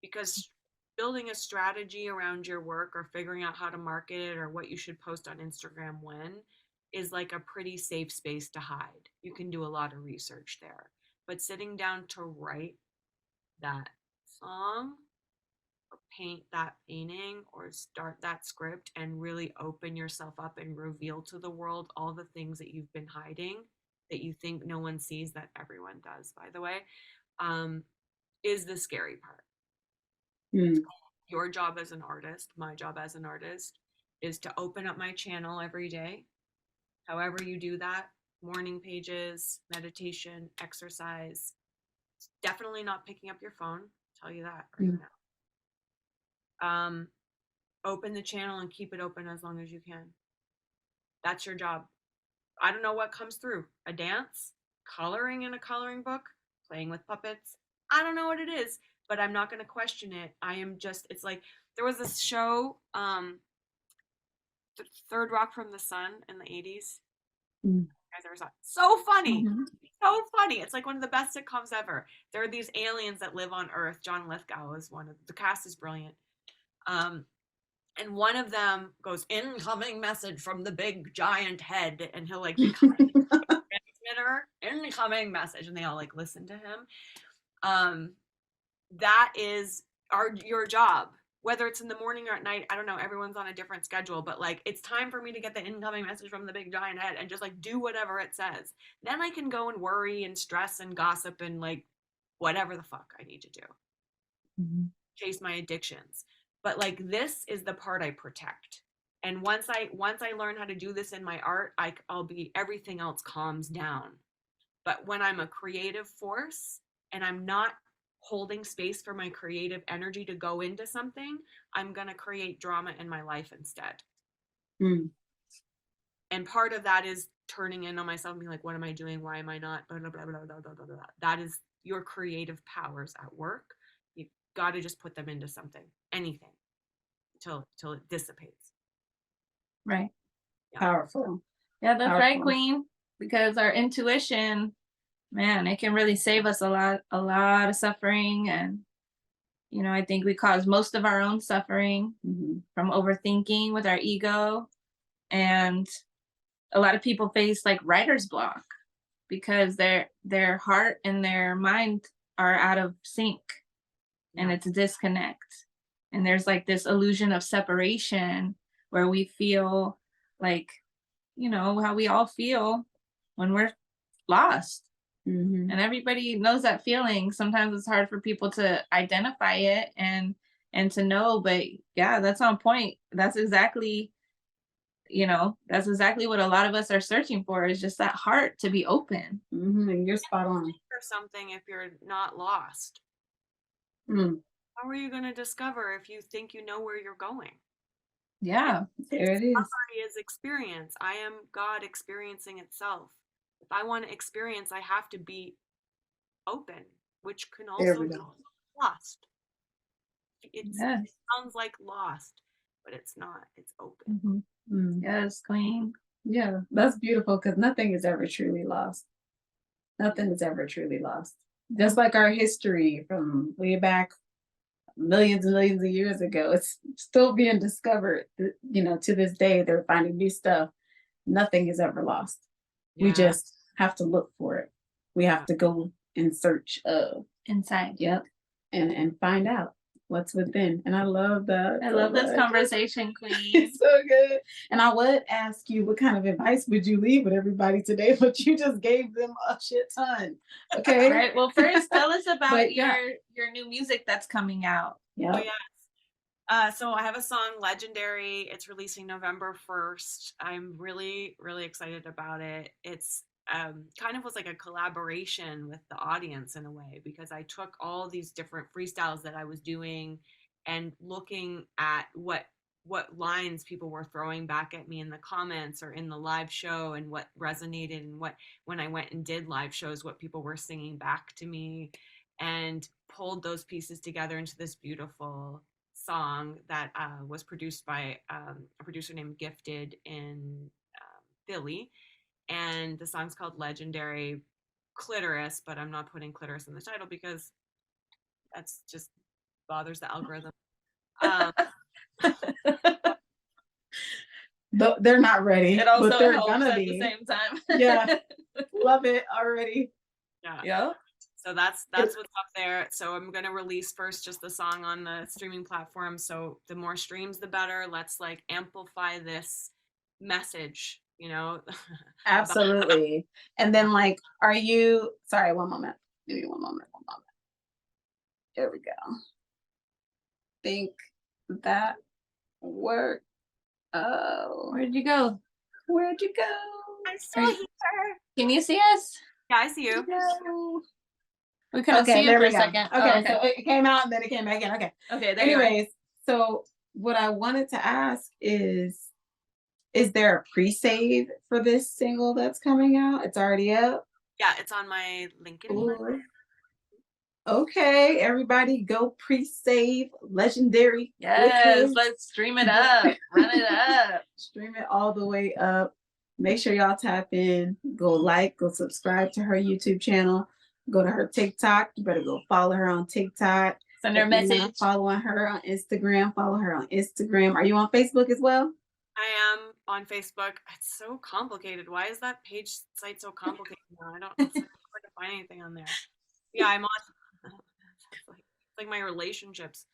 S3: because building a strategy around your work or figuring out how to market it or what you should post on Instagram when is like a pretty safe space to hide. You can do a lot of research there, but sitting down to write that song or paint that painting or start that script and really open yourself up and reveal to the world all the things that you've been hiding that you think no one sees, that everyone does, by the way, is the scary part. Your job as an artist, my job as an artist, is to open up my channel every day. However you do that, morning pages, meditation, exercise, definitely not picking up your phone, I'll tell you that right now. Open the channel and keep it open as long as you can. That's your job. I don't know what comes through. A dance, coloring in a coloring book, playing with puppets. I don't know what it is, but I'm not going to question it. I am just, it's like, there was this show, Third Rock from the Sun in the 80s. Guys ever saw it? So funny. So funny. It's like one of the best sitcoms ever. There are these aliens that live on Earth. John Lithgow is one of the cast is brilliant. And one of them goes, incoming message from the big giant head, and he'll like become transmitter, incoming message, and they all like listen to him. That is your job, whether it's in the morning or at night. I don't know, everyone's on a different schedule, but like, it's time for me to get the incoming message from the big giant head and just like do whatever it says. Then I can go and worry and stress and gossip and like whatever the fuck I need to do. Chase my addictions. But like, this is the part I protect. And once I learn how to do this in my art, I'll be, everything else calms down. But when I'm a creative force and I'm not holding space for my creative energy to go into something, I'm going to create drama in my life instead. And part of that is turning in on myself and being like, what am I doing? Why am I not? Blah, blah, blah, blah, blah, blah, blah, blah. That is your creative powers at work. You got to just put them into something, anything, till it dissipates.
S2: Right.
S3: Yeah.
S2: Powerful.
S1: Yeah, that's right, Queen. Because our intuition, man, it can really save us a lot of suffering. And, I think we cause most of our own suffering from overthinking with our ego. And a lot of people face like writer's block because their heart and their mind are out of sync, and it's a disconnect. And there's like this illusion of separation where we feel like, how we all feel when we're lost. And everybody knows that feeling. Sometimes it's hard for people to identify it and to know, but yeah, that's on point. That's exactly what a lot of us are searching for, is just that heart to be open.
S2: And you're spot on.
S3: For something, if you're not lost, how are you going to discover if you think you know where you're going?
S1: Yeah,
S2: there it is.
S3: Discovery is experience. I am God experiencing itself. If I want to experience, I have to be open, which can also be lost. It sounds like lost, but it's not. It's open.
S1: Yes, Queen.
S2: Yeah, that's beautiful, because nothing is ever truly lost. Nothing is ever truly lost. Just like our history from way back millions and millions of years ago, it's still being discovered. You know, to this day, they're finding new stuff. Nothing is ever lost. We
S3: Yeah.
S2: just have to look for it. We have to go in search of.
S1: Inside.
S2: Yep. And find out what's within. And I love that.
S1: I
S2: so
S1: love this
S2: much.
S1: conversation, Queen.
S2: It's so good. And I would ask you, what kind of advice would you leave with everybody today? But you just gave them a shit ton. Okay.
S1: Right. Well, first tell us about
S2: But,
S1: your
S2: yeah.
S1: your new music that's coming out.
S2: Yeah.
S3: Oh yes. So I have a song, Legendary. It's releasing November 1st. I'm really, really excited about it. It's kind of was like a collaboration with the audience in a way, because I took all these different freestyles that I was doing and looking at what lines people were throwing back at me in the comments or in the live show, and what resonated, and what, when I went and did live shows, what people were singing back to me, and pulled those pieces together into this beautiful song that was produced by a producer named Gifted in Philly. And the song's called Legendary Clitoris, but I'm not putting clitoris in the title because that's just bothers the algorithm.
S2: But they're not ready.
S1: It also
S2: but they're
S1: helps
S2: gonna
S1: at
S2: be.
S1: the same time.
S2: Yeah. Love it already.
S3: Yeah.
S1: Yep.
S3: So that's what's up there. So I'm gonna release first just the song on the streaming platform. So the more streams, the better. Let's like amplify this message, you know.
S2: Absolutely. And then like, are you, sorry, one moment. Give me one moment. Here we go. Think that worked. Oh,
S1: Where'd you go?
S2: where'd you go?
S3: I'm still here.
S1: Can you see us?
S3: Yeah, I see you.
S2: No.
S1: We couldn't see you
S2: there
S1: for
S2: we
S1: a
S2: go.
S1: second.
S2: Okay,
S1: Oh,
S2: so it came out and then it came back in. Okay.
S1: okay. There you are.
S2: Anyways, so what I wanted to ask is there a pre-save for this single that's coming out? It's already up.
S3: Yeah, it's on my LinkedIn.
S2: Ooh. Okay, everybody go pre-save Legendary.
S1: Yes, let's stream it up. Run it up.
S2: Stream it all the way up. Make sure y'all tap in. Go like, go subscribe to her YouTube channel. Go to her TikTok. You better go follow her on TikTok.
S1: Send her a message.
S2: Following her on Instagram. Follow her on Instagram. Are you on Facebook as well?
S3: I am on Facebook. It's so complicated. Why is that site so complicated now? I don't it's hard to find anything on there. Yeah, I'm on like my relationships.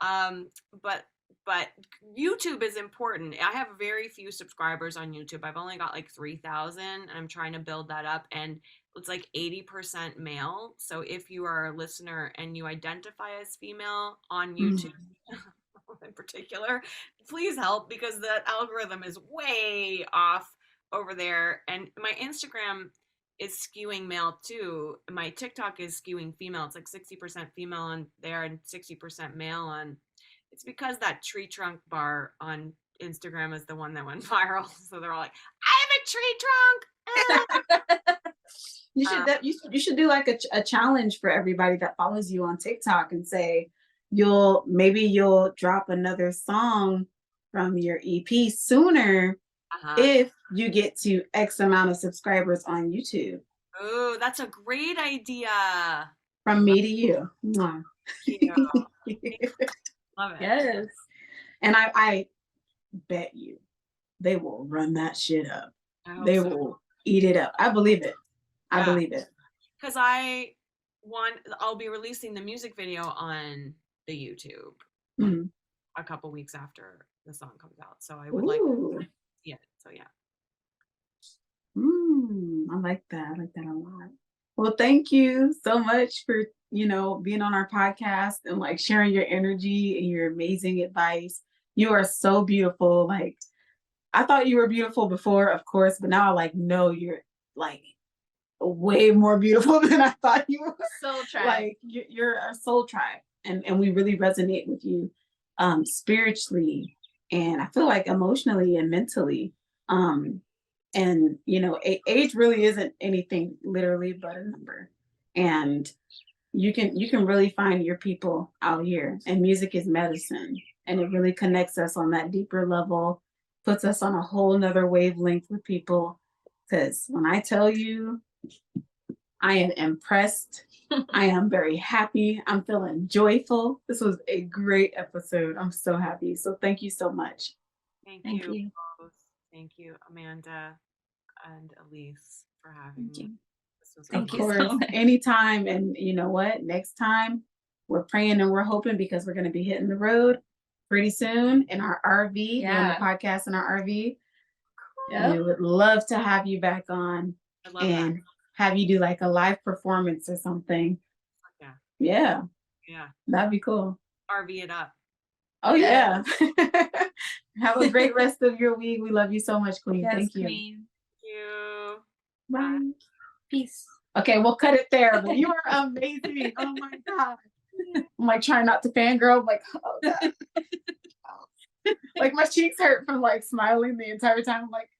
S3: But YouTube is important. I have very few subscribers on YouTube. I've only got like 3,000, and I'm trying to build that up, and it's like 80% male. So if you are a listener and you identify as female on YouTube in particular, please help, because the algorithm is way off over there. And my Instagram is skewing male too. My TikTok is skewing female. It's like 60% female on there and 60% male on. It's because that tree trunk bar on Instagram is the one that went viral. So they're all like, I have a tree trunk.
S2: You should do like a challenge for everybody that follows you on TikTok and say you'll drop another song from your EP sooner if you get to X amount of subscribers on YouTube.
S3: Oh, that's a great idea.
S2: From me to you. Mwah.
S3: Yeah. Love it.
S1: Yes.
S2: And I bet you they will run that shit up. They will eat it up. I believe it. I believe it.
S3: Because I'll be releasing the music video on the YouTube a couple weeks after the song comes out. So I would like to see it. So yeah.
S2: I like that. I like that a lot. Well, thank you so much for, being on our podcast and like sharing your energy and your amazing advice. You are so beautiful. Like, I thought you were beautiful before, of course, but now I like know you're like way more beautiful than I thought you were.
S1: Soul tribe.
S2: Like you're a soul tribe, and we really resonate with you spiritually, and I feel like emotionally and mentally. And age really isn't anything literally but a number, and you can really find your people out here, and music is medicine, and it really connects us on that deeper level, puts us on a whole nother wavelength with people. Because when I tell you I am impressed I am very happy. I'm feeling joyful. This was a great episode. I'm so happy. So thank you so much.
S3: Thank
S1: Thank
S3: you
S1: you.
S3: both. Thank you, Amanda and Elise, for having
S1: Thank
S3: me.
S1: you.
S3: This was
S1: Thank
S2: Of
S1: you so
S2: course,
S1: much.
S2: anytime. And you know what? Next time we're praying and we're hoping because we're going to be hitting the road pretty soon in our RV, doing the podcast in our RV.
S1: Yep.
S2: We would love to have you back on
S3: I love
S2: and
S3: that.
S2: have you do like a live performance or something.
S3: Yeah.
S2: Yeah,
S3: Yeah.
S2: that'd be cool.
S3: RV it up.
S2: Oh
S1: Yes.
S2: yeah. Have a great rest of your week. We love you so much, Queen.
S1: Yes,
S2: Thank you.
S1: Queen.
S3: Thank you.
S2: Bye.
S1: Peace.
S2: Okay, we'll cut it there. But you are amazing. Oh my God. I'm like trying not to fangirl. I'm like, oh God. Like my cheeks hurt from like smiling the entire time. I'm like,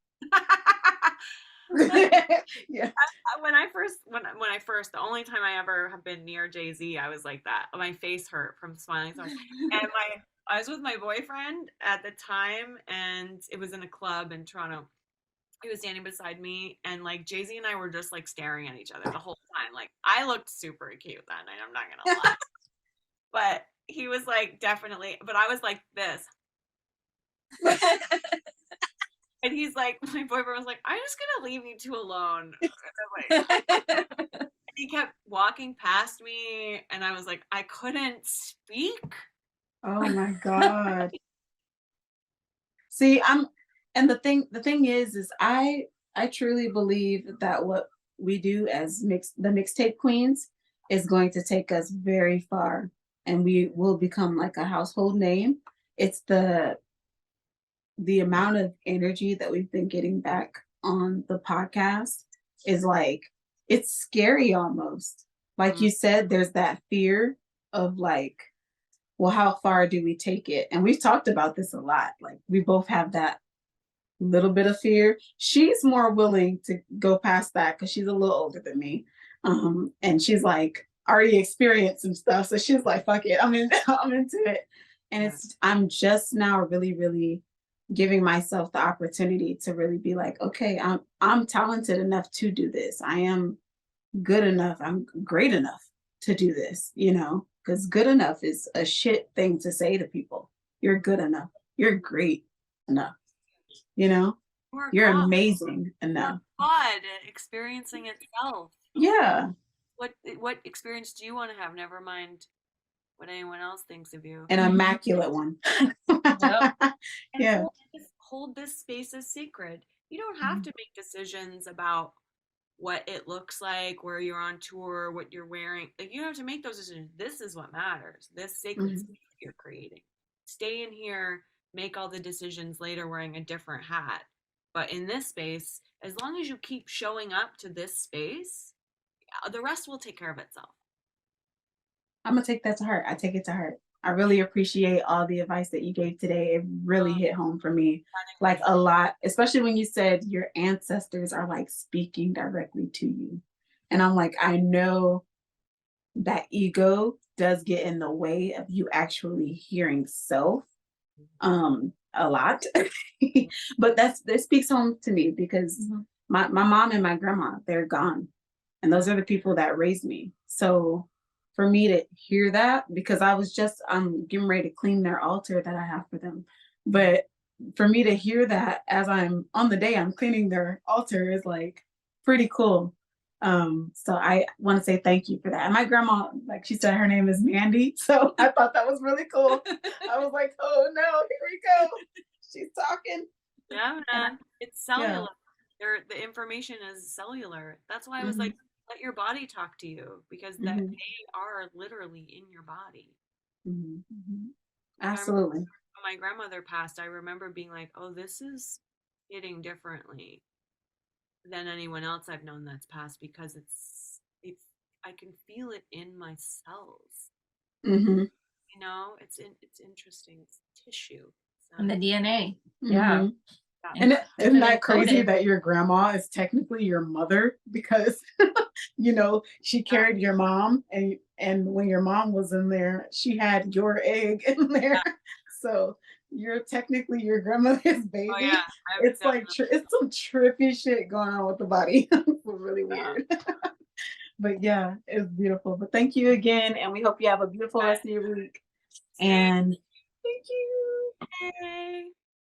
S2: yeah.
S3: When I first, the only time I ever have been near Jay-Z, I was like that. My face hurt from smiling so much. And I was with my boyfriend at the time, and it was in a club in Toronto. He was standing beside me, and like Jay-Z and I were just like staring at each other the whole time. Like I looked super cute that night, I'm not gonna lie. But he was like definitely, but I was like this. And he's like, my boyfriend was like, I'm just gonna leave you two alone. And he kept walking past me, and I was like, I couldn't speak.
S2: Oh my God. See, and the thing is I truly believe that what we do as the mixtape queens is going to take us very far, and we will become like a household name. It's the amount of energy that we've been getting back on the podcast is like, it's scary almost. Like you said, there's that fear of like, well, how far do we take it? And we've talked about this a lot. Like we both have that little bit of fear. She's more willing to go past that because she's a little older than me. And she's like already experienced some stuff. So she's like, fuck it, I'm into it. And I'm just now really, really giving myself the opportunity to really be like, okay, I'm talented enough to do this. I am good enough. I'm great enough to do this, because good enough is a shit thing to say to people. You're good enough. You're great enough. You're amazing enough.
S3: God experiencing itself.
S2: Yeah.
S3: What experience do you want to have? Never mind what anyone else thinks of you.
S2: An immaculate one.
S3: Yeah. Hold this space as sacred. You don't have to make decisions about what it looks like, where you're on tour, what you're wearing. Like you don't have to make those decisions. This is what matters. This sacred space you're creating. Stay in here, make all the decisions later wearing a different hat. But in this space, as long as you keep showing up to this space, the rest will take care of itself.
S2: I'm going to take that to heart. I take it to heart. I really appreciate all the advice that you gave today. It really hit home for me, like a lot, especially when you said your ancestors are like speaking directly to you. And I'm like, I know that ego does get in the way of you actually hearing self a lot. But that speaks home to me because my mom and my grandma, they're gone. And those are the people that raised me. So for me to hear that, because I'm getting ready to clean their altar that I have for them. But for me to hear that as I'm on the day I'm cleaning their altar is like pretty cool. So I want to say thank you for that. And my grandma, like she said, her name is Mandy. So I thought that was really cool. I was like, oh no, here we go. She's talking.
S3: Yeah, man. It's cellular. Yeah. The information is cellular. That's why I was like, let your body talk to you, because that they are literally in your body.
S2: Absolutely.
S3: When my grandmother passed, I remember being like, oh, this is hitting differently than anyone else I've known that's passed, because it's I can feel it in my cells. It's interesting. It's tissue.
S1: And the DNA.
S2: Yeah. And isn't that crazy that your grandma is technically your mother, because she carried your mom, and when your mom was in there, she had your egg in there. So you're technically your grandmother's baby. Oh, yeah. It's like it's some trippy shit going on with the body. It's really weird. But yeah, it was beautiful. But thank you again, and we hope you have a beautiful rest of your week. And thank you.
S3: Hey.